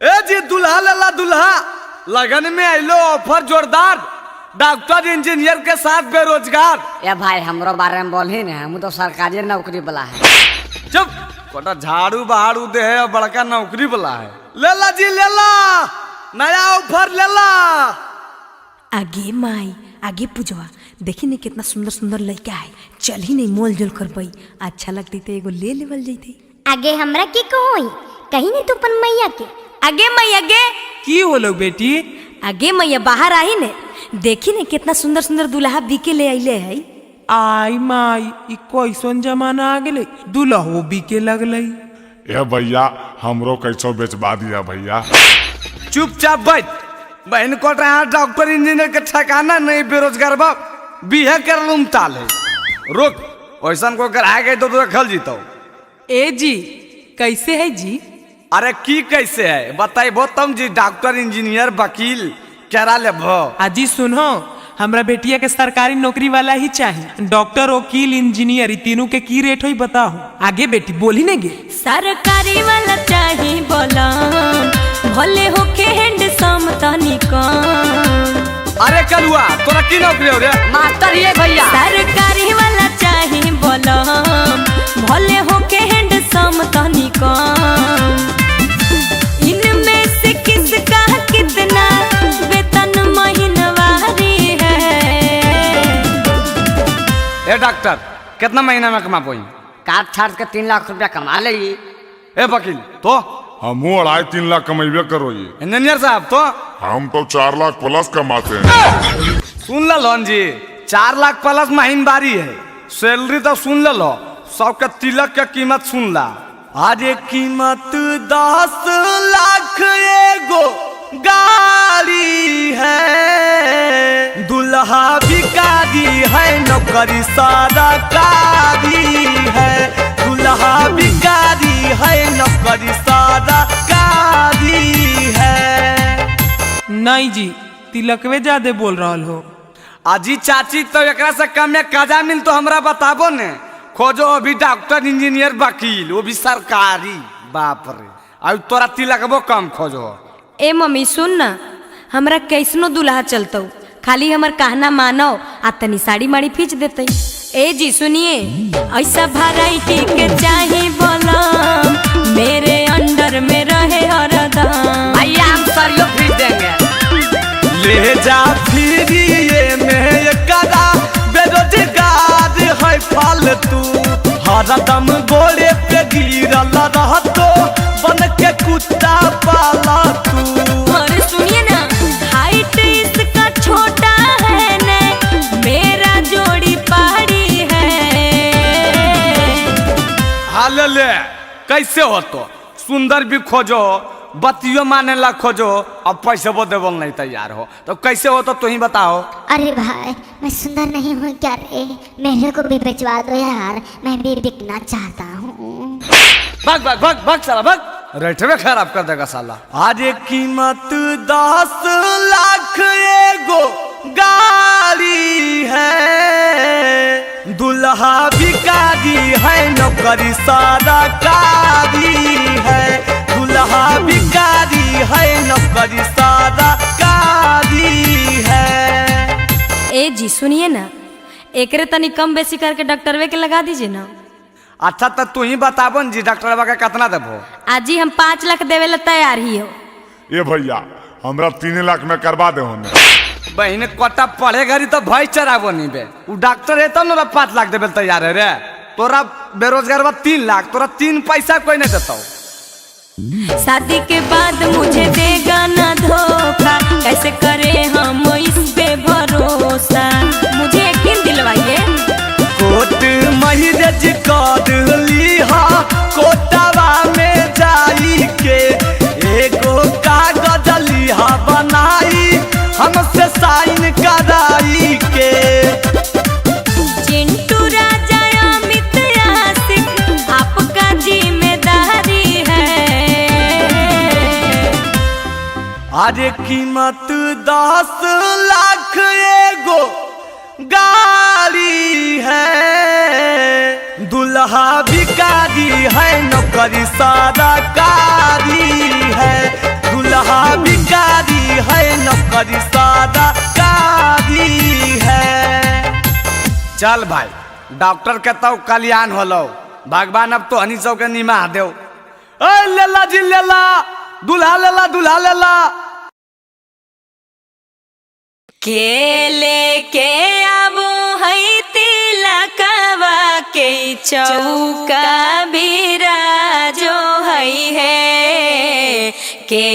ए जी दुल्हा लला दुल्हा, लगन में आइलो ऑफर जोरदार, डॉक्टर इंजीनियर के साथ बेरोजगार। ए भाई हमरो बारे में बोल ही नहीं, हम तो सरकारी नौकरी वाला है। चुप, कोटा झाड़ू बहाड़ू दे है और बड़का नौकरी वाला है। लेला जी लेला, नया ऑफर लेला। आगे माई आगे पूजवा, देखी नहीं कितना सुंदर सुंदर लड़का है, चल ही नहीं मोल जोल कर पाई, अच्छा लगती तो एगो ले लेवल जैती। आगे हमरा की कहोई, कहीं नहीं तू अपन मैया के। आगे माई आगे की होलो बेटी? आगे मैया बाहर आई ने, देखी ने कितना सुंदर सुंदर दुल्हा बिके ले आइले है। आई माई ई कैसन जमाना आ गेले, दुल्हो बिके लगले। ए भैया, हमरो कैसो बेचवा दिया भैया। चुपचाप बैठ, बहन को रहा डॉक्टर इंजीनियर के ठिकाना नहीं, बेरोजगार बाप बिहे कर लूम ताल है। रुक, वैसा को कर आ गए तो खल जीतो। ए जी कैसे है जी? अरे की कैसे है बताइबो तुम जी, डॉक्टर इंजीनियर वकील केरा लेबो। आजी सुनो, हमरा बेटिया के सरकारी नौकरी वाला ही चाहिए। डॉक्टर, वकील, इंजीनियर, तीनों के की रेट होई बताओ। आगे बेटी बोली नहीं गे। सरकारी वाला चाही बोला, भले होके हैंडसम तनी कम। अरे कलुआ तोरा की नौकरी हो रे? मास्टर ये भैया। सरकारी वाला चाही बोला, भले होके हैंडसम तनी कम। इनमें से किसका कितना वेतन महीनवारी है? ए डॉक्टर कितना महीना में कमा पाई? काट छाट के 3 लाख रुपया कमा ले। ए वकील तो हमू 2.5-3 लाख कमेबे करो ये। इंजीनियर साहब तो हम तो 4 लाख प्लस कमाते हैं। सुन लो जी, 4 लाख प्लस महीनवारी है। सैलरी तो सुन लो, सबके तिलक के कीमत सुन ला। अरे कीमत 10 लाख एगो गाड़ी है, दुल्हा भिखारी है, नौकरी सरकारी है। दुल्हा भिखारी है, नौकरी सरकारी है। नहीं जी, तिलकवे ज्यादा बोल रहा हो। अजी चाची तो एकरा से कम में काजा मिल तो हमरा बताबो ने। खोजो अभी डॉक्टर, इंजीनियर, वकील, वो भी सरकारी। बाप रे, अब तोरा तिलकबो कम खोजो। ए मम्मी सुन ना, हमरा कैसनो दुल्हा चलतो, खाली हमर कहना मानो आ तनी साड़ी माड़ी खींच देते। ए जी सुनिए, ऐसा वैरायटी के चाहिए बोला, मेरे अंडर में रहे हरदम। भैया हम सरियो खरीद देंगे। ले जा फिर ये में कदा बेरोजगार है फालतू, हरदम गोड़े पे गिरल रहतो, बन के कुत्ता पाला तू। और सुनिए ना, हाइट इसका छोटा है ने, मेरा जोड़ी पहाड़ी है। हाल ले कैसे हो तो? सुंदर भी खोजो, बतियो माने ला खोजो, अब पैसे वो देवल नहीं तैयार हो तो कैसे हो? तो तू ही बताओ। अरे भाई मैं सुंदर नहीं हूँ क्या रे? मेरे को भी बेचवा दो यार, मैं भी बिकना चाहता हूँ। भाग भाग भाग भाग साला भाग, रेटवे खराब कर देगा साला। अरे कीमत 10 लाख एगो गाड़ी है, दुल्हा भिखारी है, नौकरी सरकारी है। दुल्हा भिखारी है, नौकरी सरकारी है। ए जी सुनिए ना, एकरे तनी कम बेसी करके डॉक्टरवे के लगा दीजिए ना। अच्छा तो तू ही बताबो जी, डॉक्टर के कितना देबो? आज ही हम 5 लाख देवे ला तैयार ही हो। ये भैया हमरा 3 लाख में करवा दे होने। बहन कोटा पढ़े घरी तो भाई चराबो नहीं बे, वो डॉक्टर है तो ना 5 लाख देवे तैयार है रे। तोरा बेरोजगार बा 3 लाख, तोरा 3 पैसा कोई नहीं देता। शादी के बाद मुझे देगा ना धोखा, कैसे करे हम इस पे भरोसा? मुझे यकीन दिलवाइए। कोट मैरिज कर लीहा, कोटवा में जाई के एगो कागज लीहा बनाई, हमसे साइन कराई के। चिंटू राजा अमित आशिक आपका जिम्मेदारी है। अरे कीमत 10 लाख एगो गाड़ी है, दुल्हा भिखारी है, नौकरी सरकारी है। दुल्हा भिखारी है, नौकरी सरकारी है। चल भाई, डॉक्टर के तो कल्याण होलो, भगवान अब तो हनी सब के निमाह देव। लेला जी लेला, दुल्हा लेला, दुल्हा लेला। के लेके आबो है तिलकवा के चौका बिराजो है के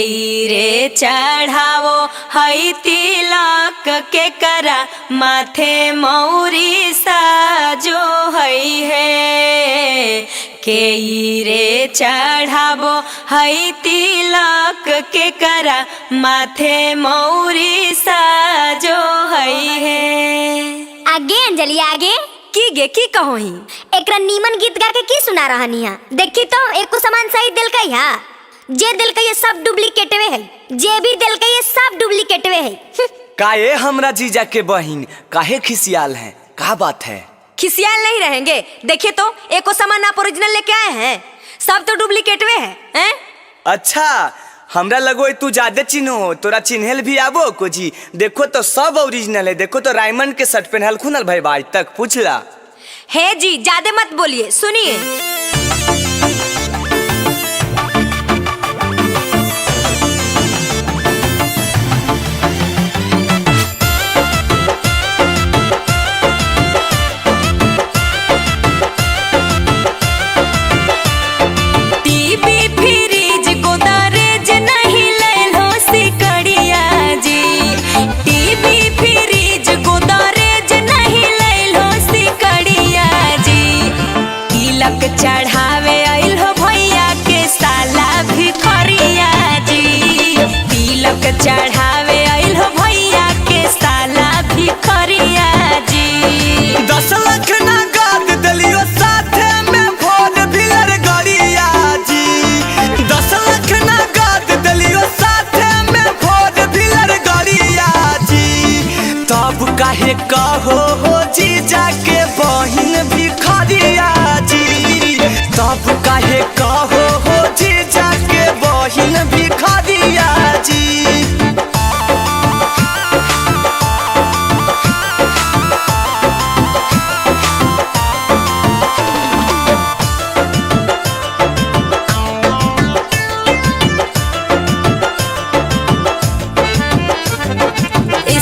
रे चढ़ावो है तिलक के करा माथे मौरी साजो है के रे चढ़ावो है तिलक के करा माथे मौरी साजो है। आगे अंजलि आगे की गे की कहो ही एकरा नीमन गीत गा के की सुना रहनी है? देखी तो एको सामान सही दिल का है, जे दिल का ये सब डुप्लीकेट वे है, जे भी दिल का ये सब डुप्लीकेट वे है। काहे हमरा जीजा के बहिन काहे खिसियाल हैं? का बात है? खिसियाल नहीं रहेंगे। देखिए तो एको सामान आप ओरिजिनल लेके आए हैं, सब तो डुप्लीकेट हैं। अच्छा, हमरा लगो तू ज्यादा चिन्हो, तोरा चिन्हल भी आबो को जी। देखो तो सब ओरिजिनल है। देखो तो रायमंड के शर्ट पहनल खुनल भाई आज तक पूछला। हे जी ज्यादा मत बोलिए, सुनिए। चढ़ावे आइल हो भैया के साला भिखरिया जी। तिलक चढ़ावे आइल हो भैया के साला भिखरिया जी। 10 लाख नगद दिलियो साथे में फोन भीलर गरिया जी। 10 लाख नगद दिलियो साथे में फोन भीलर गरिया जी। तब काहे कहो हो जीजा के बहिन भिखरिया जी। तब काहे कहो हो जीजा के बहिन भिखरिया जी।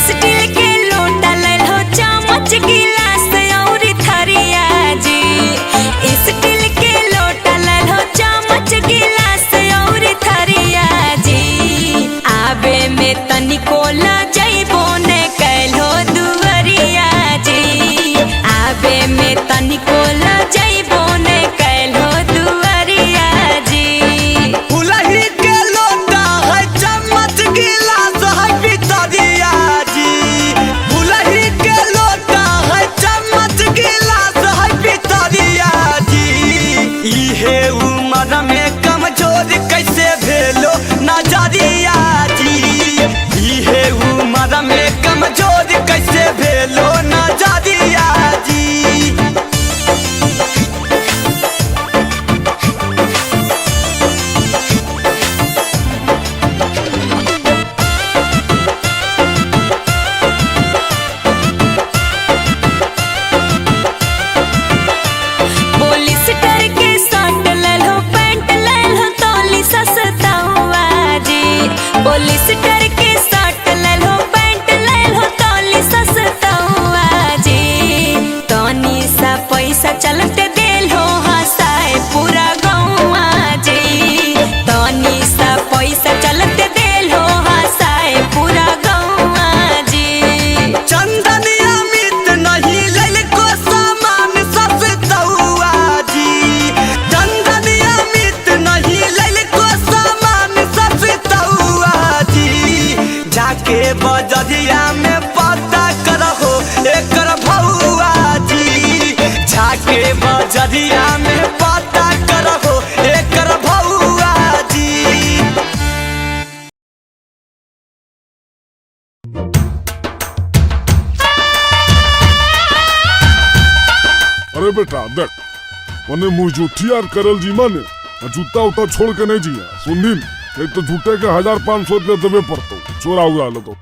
स्टील के लोटा लेल हो, चम्मच गिलास और थरिया जी। स्टील के लोटा लेल हो, चम्मच गिलास और थरिया जी। आबे में तनिको ल जइबो ने कैलो दुवरिया जी। आबे में तनिको ल जइबो ने कैलो दुवरिया जी। फुलही के लोटा है, चम्मच गिलास है पितरिया जी। फुलही के लोटा है, चम्मच गिलास है पितरिया जी। इहे उम्र में कमजोर कैसे भेलो नजरिया जी। इहे उम्र में कमजोर कैसे भेलो नजरिया जी। पॉलिस्टर के शर्ट लेल हो, पैंट लेल हो, तौली सस्ता हुआ जी। पॉलिस्टर के शर्ट लेल हो, पैंट लेल हो, तौली सस्ता हुआ जी। तनी सा पैसा चलते देल हो, हंसाए पूरा गौवा जी। तनी सा पैसा चलते देल हो, हंसाए पूरा गौवा जी। चंदनिया मित नहीं लेल को सामान सस्ता हुआ जी। चंदनिया मित नहीं लेल को सामान सस्ता हुआ जी। जाके बजरिया में पता करहो एकर भौआ जी। जाके बजरिया में पता करहो एकर भौआ जी। अरे बेटा देख, मने मुँह जूठियार करल जी माने जूता उता छोड़ के नहीं जिया। सुनदिन नहीं तो जूते के 1500 रुपया देवे पड़तो, चोरा उड़ा लो तो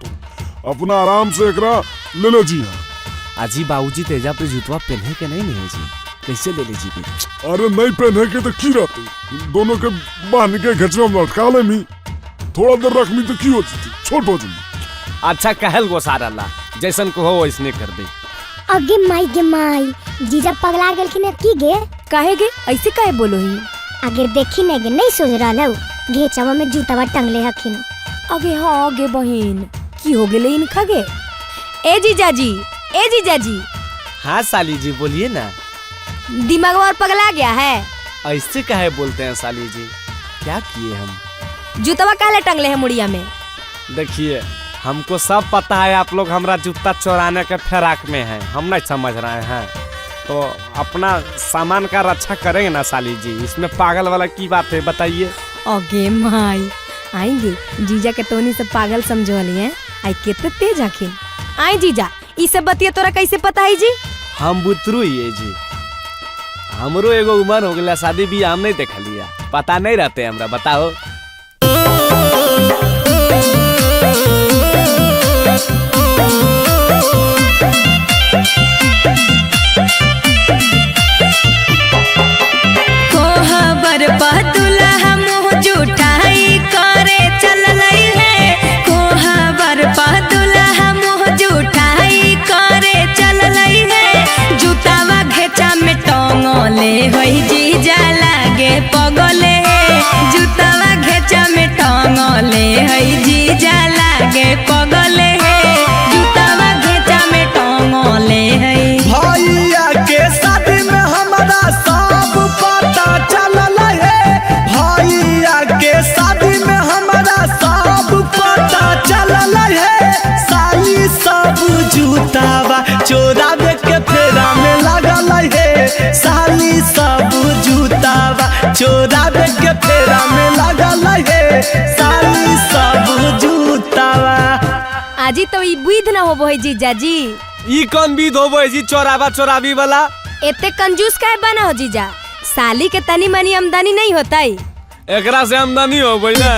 अपना आराम से एकरा ले ले जिया। अजी बाबूजी तेजा पे जूतवा पहने के नहीं है जी, कैसे ले ले जी? अरे नहीं पहने के तो की रहते, दोनों के बांध के घेचवे में लटका ले मी। थोड़ा देर रख मी तो की होती थी, छोट हो जी। अच्छा कहल गो सारा ला, जैसन को हो वैसने कर दे। अगे माई जीजा पगला गेल कि की गे? काहे गे ऐसे काहे बोलो ही? अगर देखी नहीं गे, नहीं सोच रहा लो घेचवा में जूतावा टंगले हखिन। अगे हाँ गे बहिन, की हो गेले इनका गे? ए जीजाजी, ए जीजाजी। हाँ साली जी बोलिए ना। दिमाग और पगला गया है? ऐसे काहे बोलते हैं साली जी, क्या किए हम? जूतवा काले टंगले हैं मुड़िया में? देखिए हमको सब पता है, आप लोग हमारा जूता चोराने के फिराक में हैं, हम नहीं समझ रहे हैं। तो अपना सामान का रक्षा करेंगे ना साली जी, इसमें पागल वाला की बात है बताइए। अगे माई आएंगे जीजा के तोनी से पागल समझो लिए हैं। आई कितने तेज आखिर। आई जीजा ई सब बतिया तोरा कैसे पता है जी? हम बुतरू ये जी, हमरो एगो उम्र हो गया, शादी भी हम नहीं देख लिया, पता नहीं रहते हमरा, बताओ। कोहबर पतुला मुँह जुठाई करे चललई है, कोहबर पतुला मुँह जुठाई करे चललई है, जूतावा घेचा में टंगले होई जीजा लागे पगले, जूतावा घेचा में टंगले होई जीजा लागे पगले, जूतावा घेचा में टंगले है। भैया के शादी में हमारा सब पता चलल है, भैया के शादी में हमारा सब पता चलल है, साली सब जूतावा चोरावे के फेरा में लगल है, साली सब जूतावा चोरावे के फेरा में लगल है, साली सब जूतावा। आजी तो ई बुध ना होबो है जीजा जी। ई कौन विध होबो है जी चोरावा चोरावी वाला? इतने कंजूस काहे बना हो जीजा? साली के तनी मनी आमदनी नहीं होता है? एकरा से आमदनी होबो ना।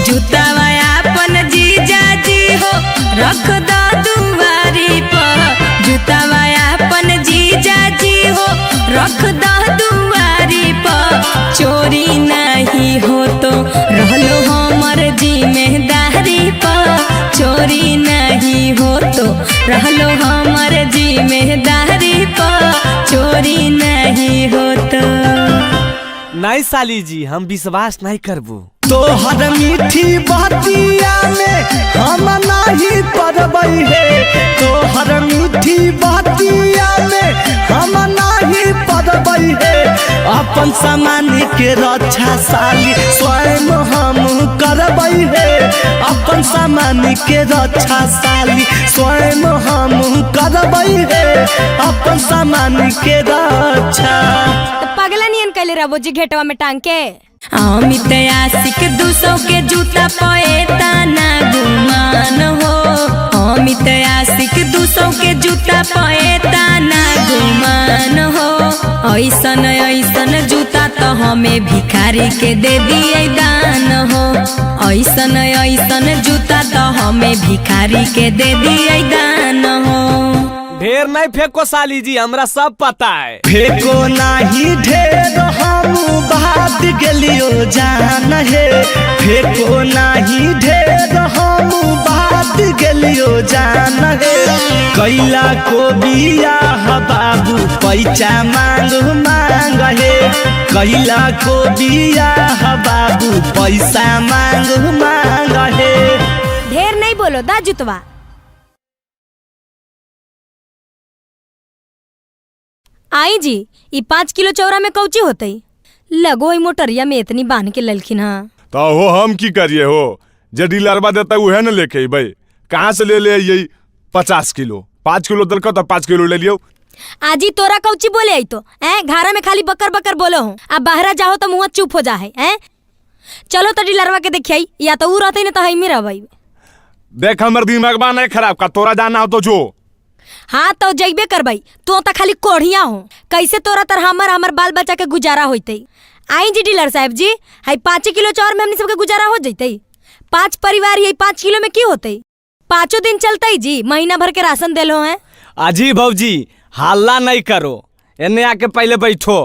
जूतावा अपन जीजा जी हो रख दो दुआरी पर, जूतावा अपन जीजा जी हो रख दो दुआरी पर, चोरी नहीं हो तो रहलो हमर जिम्मेदारी पर, चोरी नहीं हो तो रहलो हमर जिम्मेदारी पर, चोरी नहीं हो तो। नहीं साली जी, हम विश्वास नहीं करबो। तोहर मीठी बतिया में हम नहीं पड़बई है, तोहर मीठी बतिया में हम नहीं पड़बई है, अपन सामान के रक्षा साली स्वयं हम करबई है, अपन सामान के रक्षा साली स्वयं हम करबई है, अपन सामान के रक्षा। तो पगला नियन कैले रहो जी घेटवा में टांग के। अमित आशिक 200 के जूता पैता ना गुमान हो, अमित आशिक 200 के जूता पैता ना गुमान हो, ऐसन ऐसन जूता तो हमें भिखारी के दे दिए दान हो, ऐसन ऐसन जूता तो हमें भिखारी के दे दिए दान हो। ढेर नहीं फेंको साली जी, हमरा सब पता है। फेंको नहीं ढेर हम बात गेलियो जान है, फेंको नहीं ढेर हम बात गेलियो जान है, कैला को बियाह बाबू पैसा मांग मांग है, कैला को बियाह बाबू पैसा मांग मांग है। ढेर नहीं बोलो दा जुतवा। आई जी ई 5 किलो चौरा में कौची होते? लगो ही मोटरिया में इतनी बांध के ललखिन। हाँ तो हो हम की करिए हो, जे डीलरवा देता है न लेके भाई, कहाँ से ले ले यही 50 किलो, 5 किलो दल तो 5 किलो ले लियो। आजी तोरा कौची बोले आई तो घारा में खाली बकर बकर बोलो हूँ, अब बाहर जाओ तो मुँह चुप हो जा है। चलो तो डीलरवा के देखिए, या तो वो रहते न तो है मेरा भाई। देख हमर दिमाग बा नहीं खराब का, तोरा जाना हो तो जो। हाँ तो जइबे करबई, तू तो खाली कोढ़िया हो, कैसे तोरा तर हमर बाल बच्चा के गुजारा होते। आई जी डीलर साहब जी, हाई 5 किलो चाउर में हमनी सबके गुजारा हो जैते। 5 परिवार यही 5 किलो में की होते? 5 दिन चलते जी, महीना भर के राशन देलो है। अजी भौजी हल्ला नहीं करो, एने आके पहले बैठो।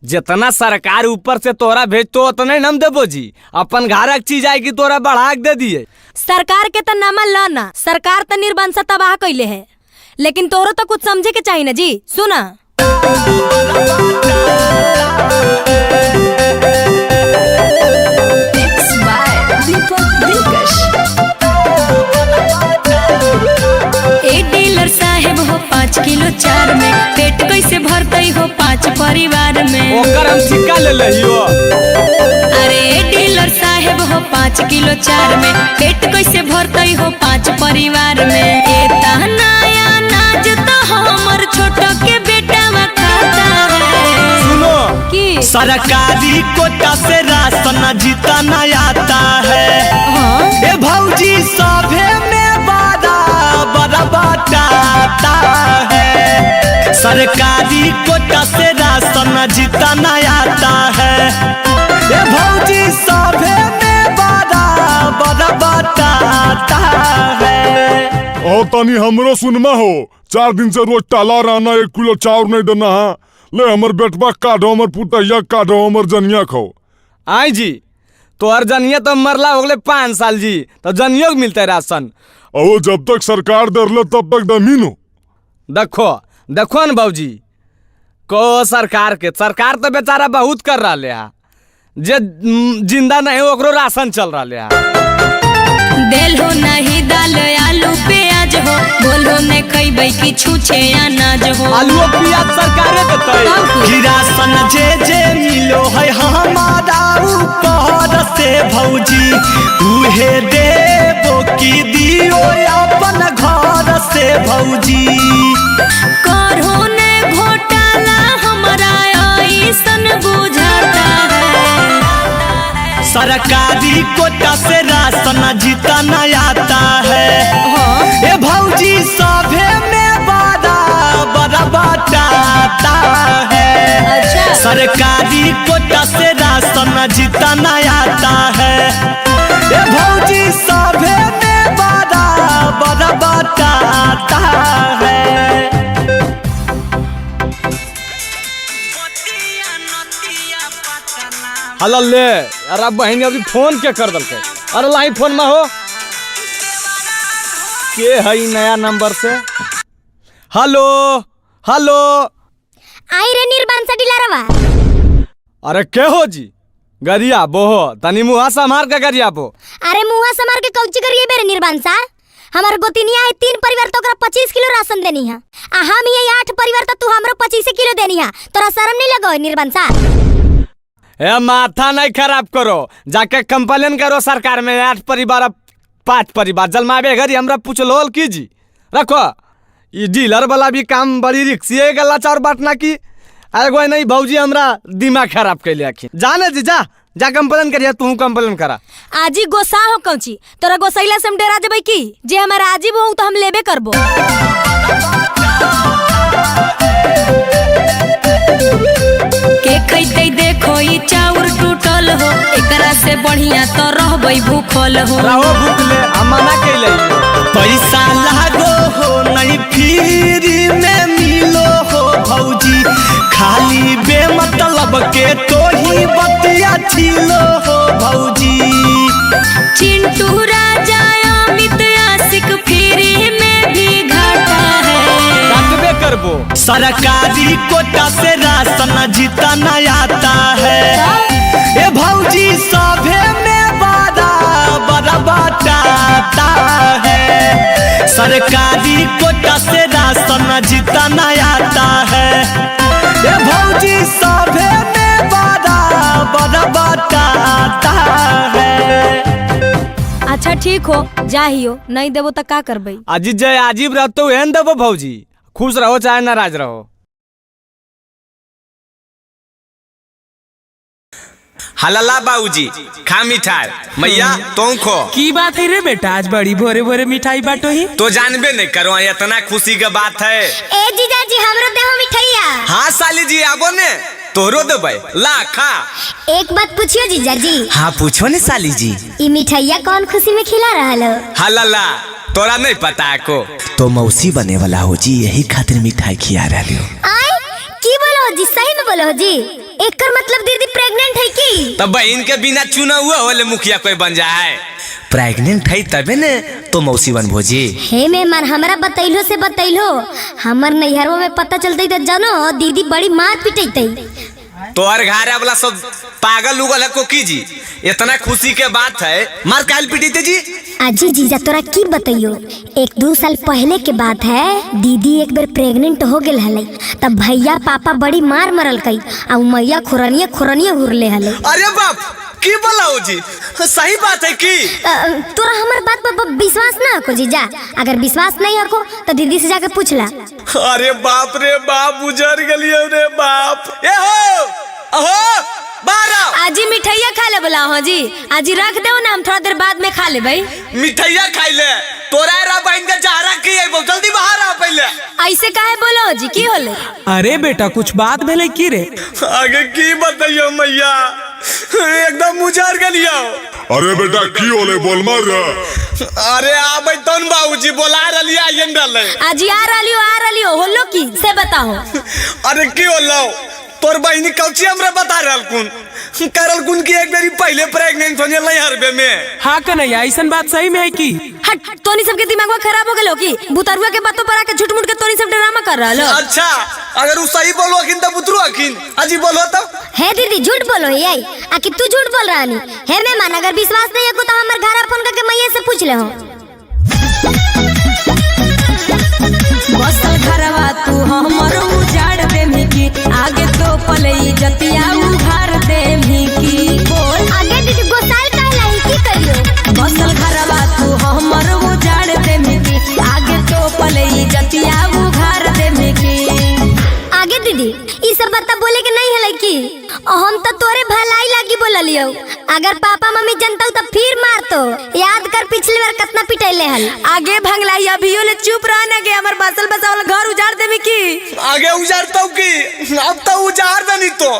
जितना सरकार ऊपर से तोरा भेजतो उतने हम देबो जी, अपन घरक चीज आएगी तोरा बढ़ा के दे दिए। सरकार के तो नामा लाना, सरकार तो निर्बंसा तबाह कैले है, लेकिन तोरो तो कुछ समझे के चाहिए ना जी। सुना डीलर साहेब हो 5 किलो चार में पेट कैसे भरते हो 5 परिवार में, ओकर हम ठिका ले लियो। अरे डीलर साहेब हो 5 किलो चार में पेट कैसे भरते हो 5 परिवार में, एता नया नाज तो हमर छोट के सरकारी कोटा से राशन जीतना आता है। ए भौजी सभे में बड़ा बाटाता है। सरकारी कोटा से राशन जीतना आता है। ए भौजी सभे में बड़ा बाटाता है। और तनी हमरो सुनमा हो, 4 दिन से रोज टाला रहना, 1 किलो चाउर नहीं देना है। ले हमर बेटवा काढ़ो, हमर पुतैया काढ़ो, हमर जनिया खो। आई जी तो हर जनिया तो मरला हो गए 5 साल जी, तो जनियो मिलता है राशन। और जब तक सरकार दरले तब तक दमीनो। देखो न बाबूजी को सरकार सरकार तो बेचारा बहुत कर रहा है, जे जिंदा नहीं ओकरो राशन चल रहा है। देल हो नहीं दाल आलू प्याज हो, बोलो ने खइबै कि छूछे अनाज हो। आलू प्याज सरकारे देतै कि राशन जे मिलो है हमारा ऊपर से भौजी, उहे देबो कि दियो अपन घर से भौजी। करहो ने घोटाला हमरा ऐसन बुझाता है। सरकारी कोटा से राशन जीतना आता है। ए भौजी सभे में बड़ा बाटाता है। सरकारी कोटा से राशन जीतना आता है। ए भौजी सभे में बड़ा बाटाता है। हला ले अरे बहनी अभी फोन के कर दल के। अरे लाई फोन में हो के है नया नंबर से। हेलो हेलो आई रे निर्बांसा डिलारवा। अरे के हो जी गरिया बोहो तनी मुहा संभार के गरिया बो। अरे मुहा संभार के कौची करिए बेरे निर्बांसा। हमार गोतिनिया है 3 परिवार तो ओकरा 25 किलो राशन देनी है। आ हम ये 8 परिवार तो तू हमरो 25 किलो देनी है। तोरा शर्म नहीं लगो निर्बांसा? ए माथा नहीं खराब करो, जाके कंप्लेन करो सरकार में। 8 परिवार 5 परिवार जलमावे घरी हमरा पूछलो की जी रखो। ये डीलर वाला भी काम बड़ी रिक्सी गला चार बांटना की। एगो नहीं भौजी हमरा दिमाग खराब कैले आखिर। जाने जी जा कंप्लेन करिया, तू कंप्लेन करा। आजी गोसा हो कौची तोरा गोसैला से हम डेरा देबै की? जे हमारा आजी बहु तो हम लेबे करबो। के खैते देखो ई चाउर टूटल हो, एकरा से बढ़िया तो रहबै भूखल हो। रहो भूखले अमाना कैले। पैसा लागो हो नहीं फ्री में मिलो हो भौजी, खाली बेमतलब के तो ही बतिया छिलो हो भौजी। चिंटू राजा अमित आशिक फ्री में भी घाटा है। काटबे करबो। सरकारी कोटा से राशन जीतना आता है। ए भौजी सभे में बड़ा बाटाता है। सरकारी कोटा से राशन जीतना आता है। ए भौजी सभे में बड़ा बाटाता है। अच्छा ठीक हो जाहियो, नहीं देबो तो का करबै? अजी जय अजीब रहतो एहन देबो भौजी। खुश रहो चाहे नाराज रहो। हलला बाबूजी खा मिठाई, मैया तुम खो। की बात है रे बेटा, आज बड़ी भोरे भोरे मिठाई बांटो ही? तो जानबे नहीं करो इतना खुशी के बात है। ए जीजा जी हमरो देहो मिठाइया। हाँ साली जी आबो ने तोरो देबै ला खा। एक बात पूछियो जीजा जी। हाँ पूछो ने साली जी। ई मिठाइया कौन खुशी में खिला रहल हो? हलला तोरा नहीं पता को? तो मौसी बने वाला हो जी, यही खातिर मिठाई खिया रहे हो। आय की बोलो जी? सही में बोलो जी? एकर मतलब दीदी प्रेग्नेंट है की? तब बहन के बिना चुना हुआ होले मुखिया कोई बन जाए। प्रेग्नेंट है तबे ने तो मौसी बन भोजी। हे मेहमान हमरा बतैलो से बतैलो, हमर नैहरवा में पता चलते तो जानो दीदी बड़ी मार पिटैते। तो हर घर वाला सब पागल उगल है को की जी, इतना खुशी के बात है मार काल पिटी जी। अजी जीजा तोरा की बताइयो, 1-2 साल पहले के बात है। दीदी एक बार प्रेग्नेंट हो गेल हले, तब भैया पापा बड़ी मार मरल कई आ मैया खुरनिया हुरले हले। अरे बाप की बोला हो जी, सही बात है की? तोरा हमर बात पर विश्वास ना हो जीजा? अगर विश्वास नहीं हो तो दीदी से जाके पूछ ला। अरे बाप रे बाप, उजर गलियो रे बाप। ए हो अहो बारह आजी मिठाइया खा ले बोला हो जी। आजी रख दो ना, हम थोड़ा देर बाद में खा ले भाई। मिठाइया खाई ले तोरा रा बहन के जहरा की है, जल्दी बाहर आ पहले। ऐसे काहे बोलो हो जी, की होले? अरे बेटा कुछ बात भेले की रे? आगे की बताइयो मैया, एकदम मुझार गलिया। अरे बेटा की होले बोल मार। अरे आबै तन बाबूजी बोला रलिया आयन डाले। आजी आ रलियो होलो की से बताओ। अरे की होलो तोर बहनी कौची हमरा बता रहल कुन की एक बेरी पहले प्रेग्नेंट होने लई हरबे में। हाँ कन्हैया ऐसन बात सही में है की? हट, तोनी सबके दिमाग खराब हो गेलो की? बुतरुआ के बातों पर आके झूठ मूठ के तोनी सब ड्रामा कर रहलो। अच्छा अगर उ सही बोलो अखिन त बुतरू अखिन अजी बोलो तो। है दीदी झूठ बोलो यही आखिर तू झूठ बोल रहा नहीं है। मैं मान अगर विश्वास नहीं है तो हमारे घर फोन करके मैया से पूछ ले हो। बसल घरवा तू हमर उजाड़ देमी की, आगे तो पलई जतिया उघार देमी की। बोल आगे दीदी गोसाल काहे लाई की करियो? बसल घरवा तू हमर उजाड़ देमी की, आगे तो पलई जतिया उघार देमी की। आगे दीदी ई सब बात बोले के नहीं है की? हम तो तोरे भलाई लागी बोललियो। अगर पापा मम्मी जानता तो फिर मारतो। याद कर पिछली बार कितना पिटैले हल। आगे भंगलाई अभियो ले चुप रहना के हमर बसल बसावल घर उजाड़ देबे की? आगे उजाड़तो की? अब तो उजाड़ दनी तो।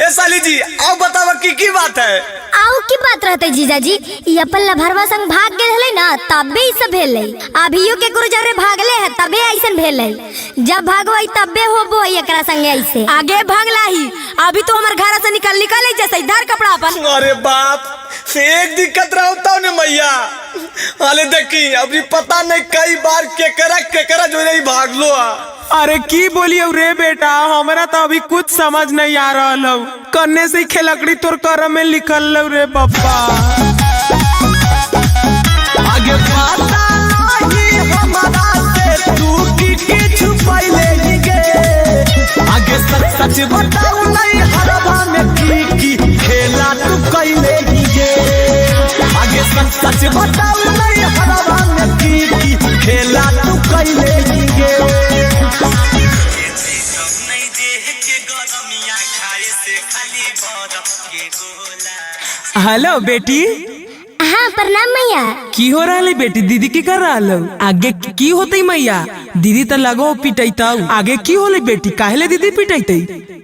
ए साली जी अब बतावा की बात है? आउ की बात रहते जीजा जी, ई अपन लभरवा संग भाग गेल हले ना तबे ई सब भेलै। अभियो के गुरुजरे भागले है तबे ऐसन भेलै। जब भागवई तबे होबो एकरा संगे ऐसे। आगे भंगलाई अभी तो हमर घर से निकल जैसे इधर कपड़ा अपन। अरे बाप एक दिक्कत रहता ने मैया। अरे देखी अभी पता नहीं कई बार केकरा जो नहीं भागलो। अरे की बोलियो रे बेटा, हमरा तो अभी कुछ समझ नहीं आ रहा लो। करने से खेलकड़ी तोर करम में लिखल लो रे पप्पा। आगे पता नहीं हमारा से तू की छुपाइले ही गे। आगे सच बताऊ नहीं हरवा में की खेला तू कइले ही गे। आगे सच बताऊ नहीं हरवा में की खेला तू कइले ही गे। हेलो बेटी। हाँ प्रणाम मैया। की हो रहा है बेटी? दीदी की कर रहा लो? आगे की होते मैया? दीदी तो लगो पिटैता। आगे की होले बेटी? काहेले दीदी पिटैते?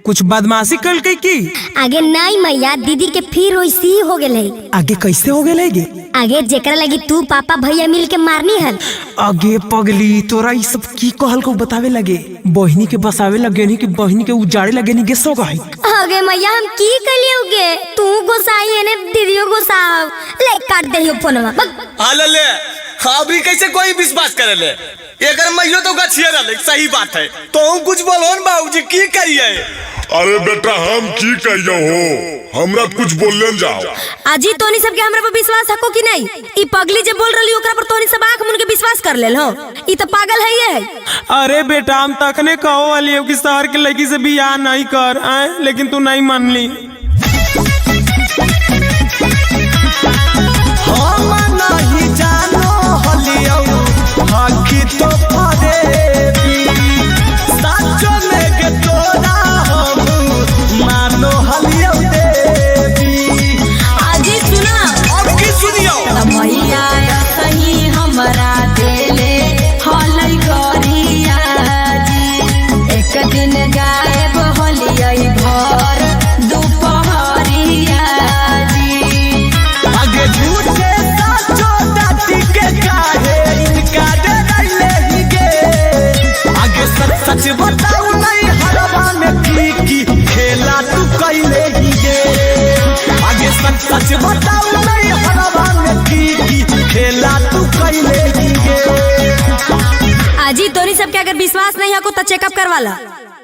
कुछ बदमाशी कर के की? आगे नहीं मैया, दीदी के फिर वैसी ही हो गेल है। आगे कैसे हो गेल गे? आगे जेकरा लगी तू पापा भैया मिल के मारनी हल। आगे पगली तोरा ई सब की कहल को बतावे लगे? बहनी के बसावे लगे नहीं कि बहनी के उजाड़े लगे नहीं? गेसो गई आगे मैया हम की कलियोगे? तू गोसाई है ने दीदियो गोसाव ले काट दे फोनवा। हाल ले अभी कैसे कोई विश्वास करे ले? एकर महिलो तो गछिए रहले। सही बात है तो कुछ बोलो न बाबूजी की करिए? अरे बेटा हम की कहियो हो, हमरा कुछ बोलने जाओ। आजी तोनी सबके हमरा पर विश्वास हको कि नहीं? ई पगली जे बोल रही ओकरा पर तोनी सब आंख मुन के विश्वास कर लेल हो? ई तो पागल है ये। अरे बेटा हम तखने कहो वाली कि शहर के लड़की से बियाह नहीं कर आए, लेकिन तू नहीं मान ली। हम नहीं जानो हलियो आखी तो फरेबी। साचो में के तोरा हम मानो हलियो देवी। आजी सुना अब की सुनियो? मैया कहीं हमरा देले हलई करिया जी। एक दिन गायब होलियई भर दुपहरिया जी। आगे झूठे साचो दाती के काहे इनका डरैले ही गे। आगे सच बताऊ नहीं हरवा में की खेला तू कइले ही गे। आगे सच बताऊ नहीं हरवा में की खेला तू कइले ही गे। आजी तोनी सबके अगर विश्वास नहीं हको तो चेकअप करवा ला।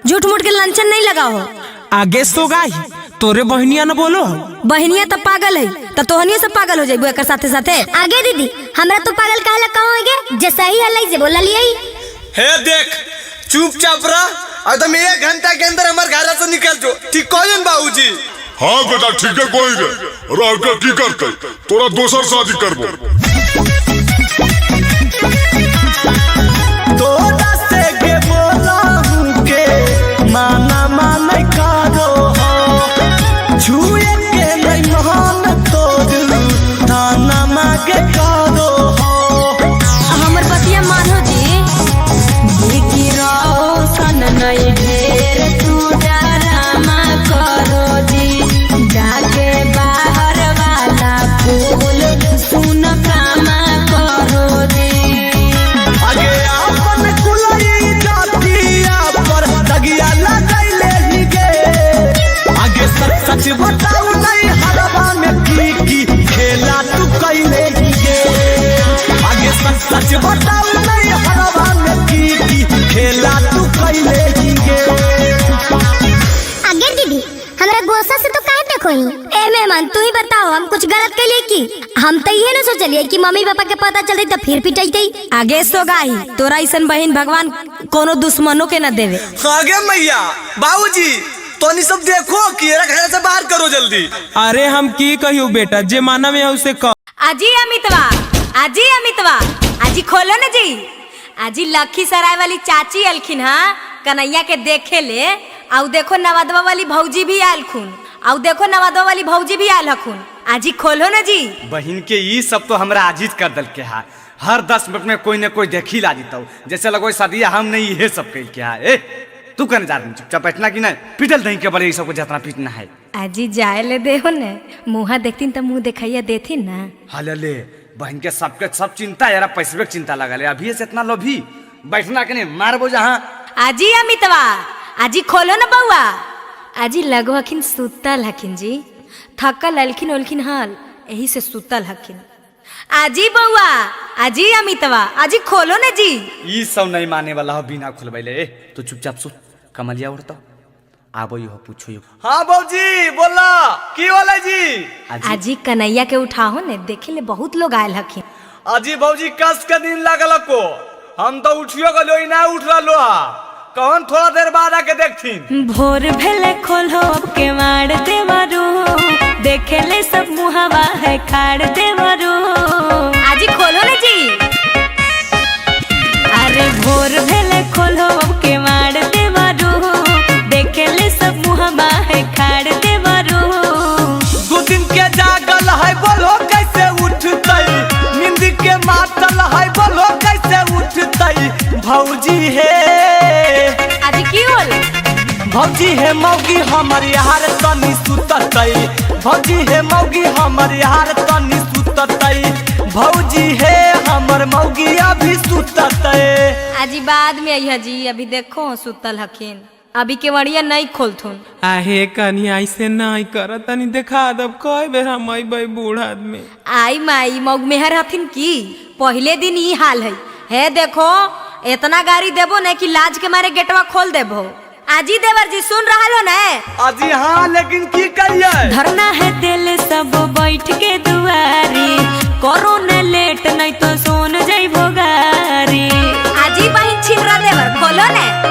झूठ मूठ के लंचन नहीं लगाओ। आगे सोगाई तोरे बहनिया न बोलो? बहनिया तो पागल है तो तोहनियो सब पागल हो जाइबो एकर साथे साथे। आगे दीदी हमरा तो पागल काहे ला कहोगे? जे सही है लई जे बोला लियई। हे देख चुपचाप रह। एकदम 1 घंटा के अंदर हमारे घर से निकल जो। ठीक कहन बाबूजी? हाँ बेटा ठीक है कोई रे रह के की करते तोरा दोसर शादी करबो। तोरा से के बोला हूँ के माना माने करो हो। सच बताऊ नहीं हरवा में की खेला तू कैले गे आगे सच बताऊ नहीं हरवा में की खेला तू कैले गे। आगे दीदी हमरा गोसा से तो काहे देखो ही ए मेहमान तू ही बताओ हम कुछ गलत कर लिए की हम तो ये ना सोचलिए कि मम्मी पापा के पता चलते तो फिर पिटाई आगे सो गाई तोरा ऐसन बहन भगवान कोनो दुश्मनों के न देवे। आगे मैया बाबूजी तो सब देखो कि घर से बाहर करो जल्दी। अरे हम की कहियो बेटा जे माना में उसे कह। आजी अमितवा आजी खोलो न जी। आजी लखीसराय वाली चाची अलखिन हाँ कन्हैया के देखे ले आउ देखो नवादवा वाली भौजी भी आयल खून आउ देखो नवादवा वाली भौजी भी आयल हखून। आजी खोलो न जी। बहन के ये सब तो हमरा आजीज कर दल के है हर 10 मिनट में कोई न कोई देखी ला देता जैसे लगो सदिया हम नहीं ये सब कह के है। तू कहने जा रही चुपचाप बैठना कि नहीं पिटल नहीं के बड़े सबको जितना पीटना है। आजी जाए ले देहो ने मुँह देखतीन तो मुँह दिखाइया देथिन ना। हले ले बहन के सबके सब चिंता यार पैसे चिंता लगा ले अभी से इतना लोभी बैठना के नहीं मारबो जहाँ। आजी अमितवा आजी खोलो न बउआ। आजी लगो हखिन सुतल हखिन जी थकल अलखिन ओलखिन हाल यही से सुतल हखिन। आजी बउआ आजी अमितवा आजी खोलो न जी। ये सब नहीं माने वाला हो बिना खुलबैले तू चुपचाप सुत कमलिया उड़ता आबो हो पूछो यो। हाँ बाबूजी बोला की वाला जी। आजी कन्हैया के उठाओ ने देखे ले बहुत लोग आयल हखिन। आजी बाबूजी कस के दिन लागल को हम तो उठियो गलो ना उठ रहा कौन थोड़ा देर बाद आके देखथिन। भोर भेले खोलो के मार देवरू देखे ले सब मुहावा है खाड़ देवरू। आजी खोलो न जी। अरे भोर भेले खोलो के मार देवरू देखे ले सब मुहावा है खाड़ देवरू। 2 दिन के जागल है बोलो कैसे उठतई नींद के मातल है बोलो कैसे उठतई भौजी है। आजी की होल भौजी है मौगी हमर यार तनी सुततई भौजी है मौगी हमर यार तनी सुततई भौजी है हमर मौगी अभी सुततई। आजी बाद में आई जी अभी देखो सुतल हखिन अभी केवड़िया नहीं खोलथुन। आहे कन्या ऐसे नहीं कर तनी देखा दब कई बेर हम अइबै बूढ़ आदमी। आई माई मौग मेहर हथिन की पहले दिन ही हाल है देखो इतना गाड़ी देबो न कि लाज के मारे गेटवा खोल देबो। आजी देवर जी सुन रहा लो न। आजी हाँ लेकिन की करिए धरना है दिल सब बैठ के दुआरी करो न लेट नहीं तो सोन जाई भोगारी। आजी बहिन छिलरा देवर खोलो न।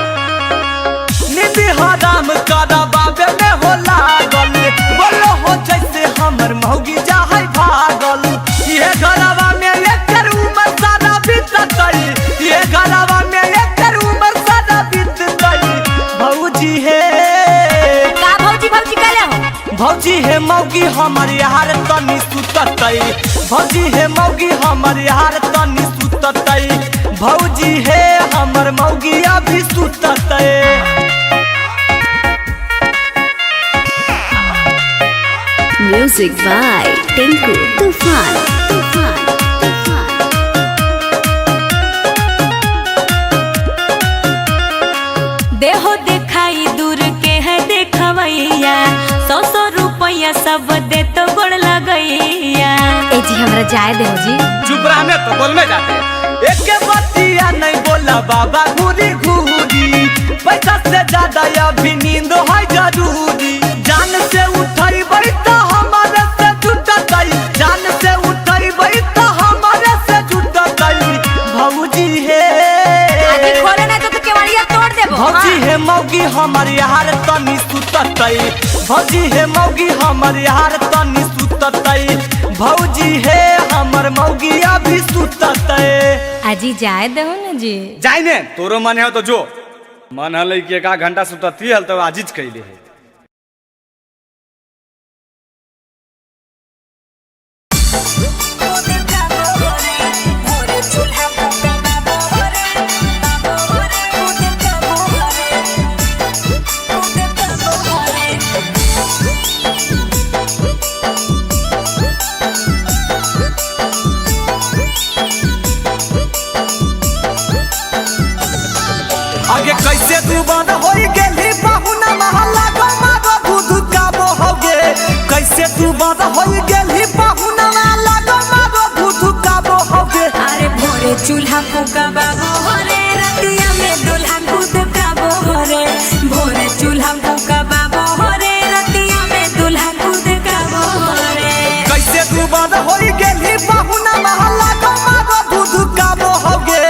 निधि हराम करा बाबे में हो लागल बोलो हो जैसे हमर मौगी जाहै भागल ये घरवा में एकर उम्र सारा बीततई ये घरवा में एकर उम्र सारा बीततई भौजी है का भौजी भौजी कहले हो। भौजी है मौगी हमर यार तनी सुततई भौजी है मौगी हमर यार तनी सुततई भौजी है हमर मौगी अभी सुततई। म्यूजिक बाय टिंकू तूफान। देहो दिखाई दूर के है देखवैया 100 रुपया सब दे तो गोड़ लगैया। ए जी हमरा जाए दे जी। चुप रहने तो बोल में जाते एक बतिया नहीं बोला बाबा घूरी घूरी पैसा से ज्यादा अभी नींद है जरूरी जान से उठाई तो हमारे से जुटतई जान से उठाई तो हमारे से जुटतई भौजी है। आजी खोले ना तो केवड़िया तोड़ देबो। भौजी है मौगी हमर यार तनी सुततई भौजी है मौगी हमर यार तनी सुततई भौजी है हमर मौगी अभी सुततई। आजी जाए दो न जी। जाए ने तोरो मन है तो जो मन हल कि 1 घंटा सुतती हल तो आजीज कैले है। आगे कैसे दुबारा होई गेली बहुना महल्ला गो मारो बुध का बो होगे कैसे तू बड़ होई गेली बहुनवा लगो मारो धुधुकाबो होगे अरे भोरे चूल्हा फूकाबो रे रतिया में दूल्हा कूदकाबो रे भोरे चूल्हा फूकाबो रे रतिया में दूल्हा कूदकाबो रे कैसे तू बड़ होई गेली बहुनवा लगो मारो धुधुकाबो होगे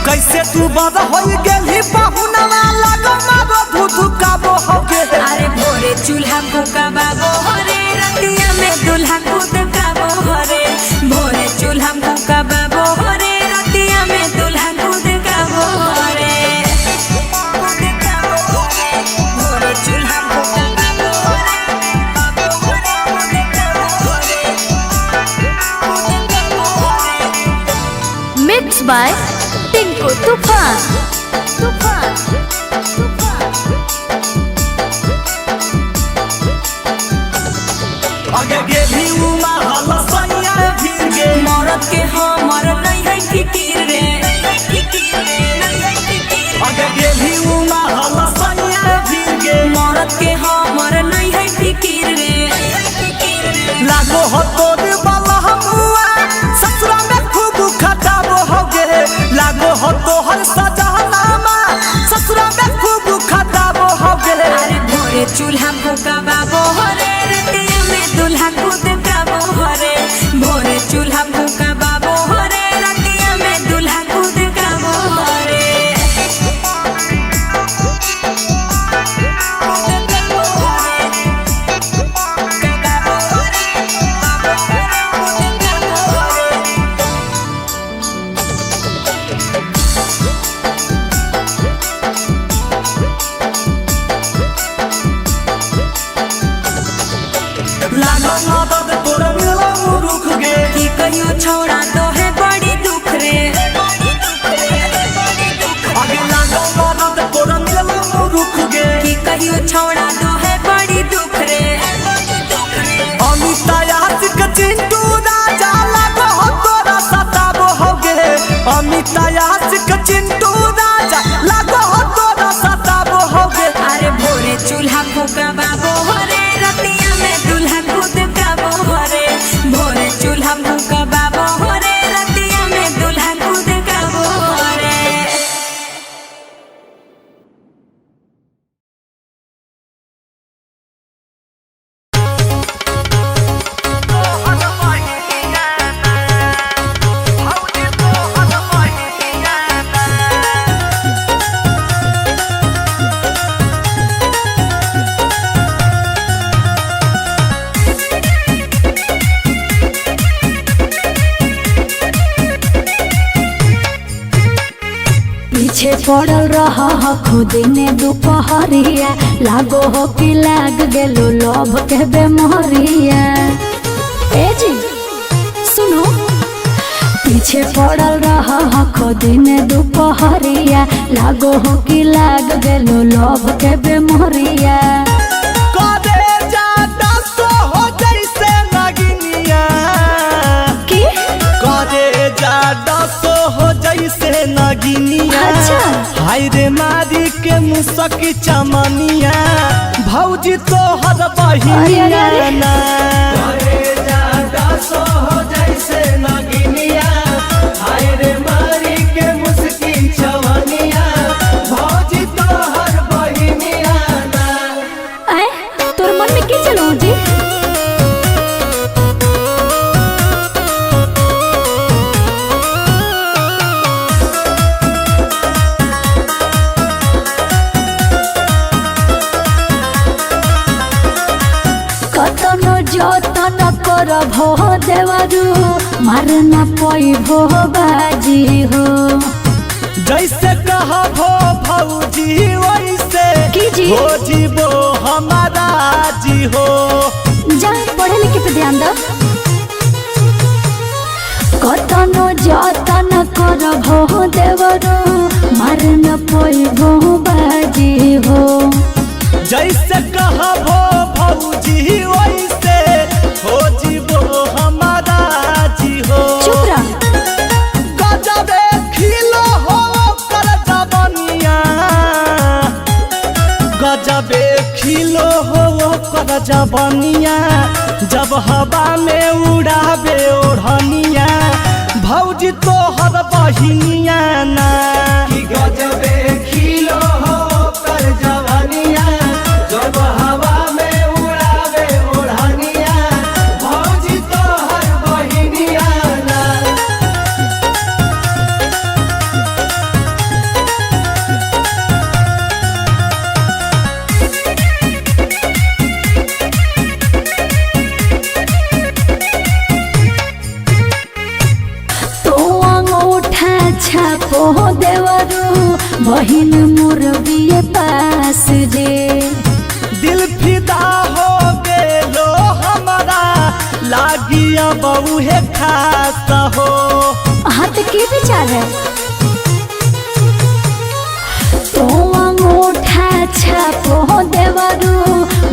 कैसे तू बड़ होई गेली बहुनवा लगो मारो धुधुकाबो होगे अरे भोरे चूल्हा फूकाबो रे रतिया में दूल्हा कूदकाबो रे भोरे चूल्हा फूकाबो रे रतिया में दूल्हा कूदकाबो रे भोरे चूल्हा फूकाबो मिक्स बाय टिंकू तूफान आगे गेली उमा हलसैया फिर गे मरद के हमर नहीं है फिकिर रे आगे गेली उमा हलसैया फिर गे मरद के हमर नहीं है फिकिर रे लागो हो तोर वाला हमुआ ससुरा में खूब खटाबो होगे लागो हो तोहर सजनामा ससुरा में खूब खटाबो होगे अरे भोरे चूल्हा फूकाबो रे रतिया में दूल्हा कूदकाबो रे भोरे चूल्हा फूकाबो रे रतिया में दूल्हा कूदकाबो रे लागो मदद तोर मिला रुक गे की कहियो छोड़ा तो है बड़ी दुख रे आगे लागो मदद तोर मिला रुक गे की कहियो छोड़ा तो है बड़ी दुख रे अमिता यासिक चिंटू राजा लागो हो तोरा सताबो होगे अमिता यासिक चिंटू राजा लागो हो तोरा सताबो होगे अरे भोरे चूल्हा फूकाबो रे रतिया में दूल्हा कूदकाबो रे भोरे चूल्हा फूकाबो रे रतिया में दूल्हा कूदकाबो रे पीछे पड़ल रहा खुद ने दोपहरिया लागो हो कि लाग गेलो लोभ के बेमोहरिया ए जी सुनो पीछे पड़ल रहा खुद ने दोपहरिया लागो हो कि लाग गेलो लोभ के बेमोहरिया करे जाता सो हो जैसे नगिनिया की करे जाता सो हो जैसे नगिनिया अच्छा। हाय रे मारी के मुसकी चमनिया भौजी तो हर बहिनिया अरे, अरे, अरे। ना करे जाता सो हो जैसे नगिनिया हाय रे मारी के मुसकी चमनिया भौजी तो हर बहिनिया ना आए तोर मन में की चलो जी कतनो जतन करभो देवरू मारना पैभो बाजी हो जैसे कहबो भौजी वैसे कीजिए। हो जीवो हमारा जी हो जा पढ़े लिखे पे ध्यान दो कतनो जतन करभो देवरू मारना पैभो बाजी हो जैसे कहबो भौजी वैसे हो जीवो हमारा जी हो चुप रह गजबे खिलो हो कर जबनिया गजबे खिलो हो कर जबनिया जब हवा में उड़ावे ओढ़निया भौजी तोहर बहिनिया ना कि गजबे खिलो हो कर जवानिया जब हवा में उड़ावे ओढ़निया भौजी तोहर बहिनिया ना। तो अंगूठा छापो देवरू बहिन मोर बिये पास रे दिल फिदा हो गेलो हमारा लागिया बहू है खास हो। हाथ के विचार है तो अंगूठा छापो देवरू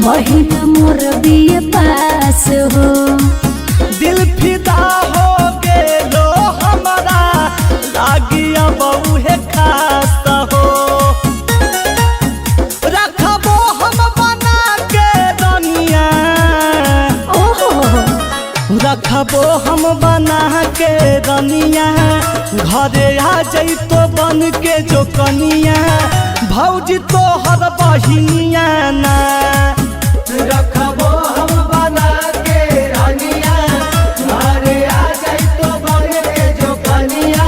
बहिन मोर बिये पास हो दिल फिदा हो गेलो हमारा लागिया बहू है खास हो। रखबो हम बना के रनिया रखबो हम बना के रनिया घरे आ जइतो बन के जो कनिया भौजी तोहर बहिनिया ना रखबो हम बना के रनिया घरे आ जइतो बन के जो कनिया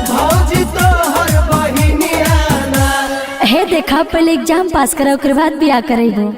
भौजी तोहर बहिनिया ना। हे देखा पहले एग्जाम पास करा ओकर बाद बियाह करेबो।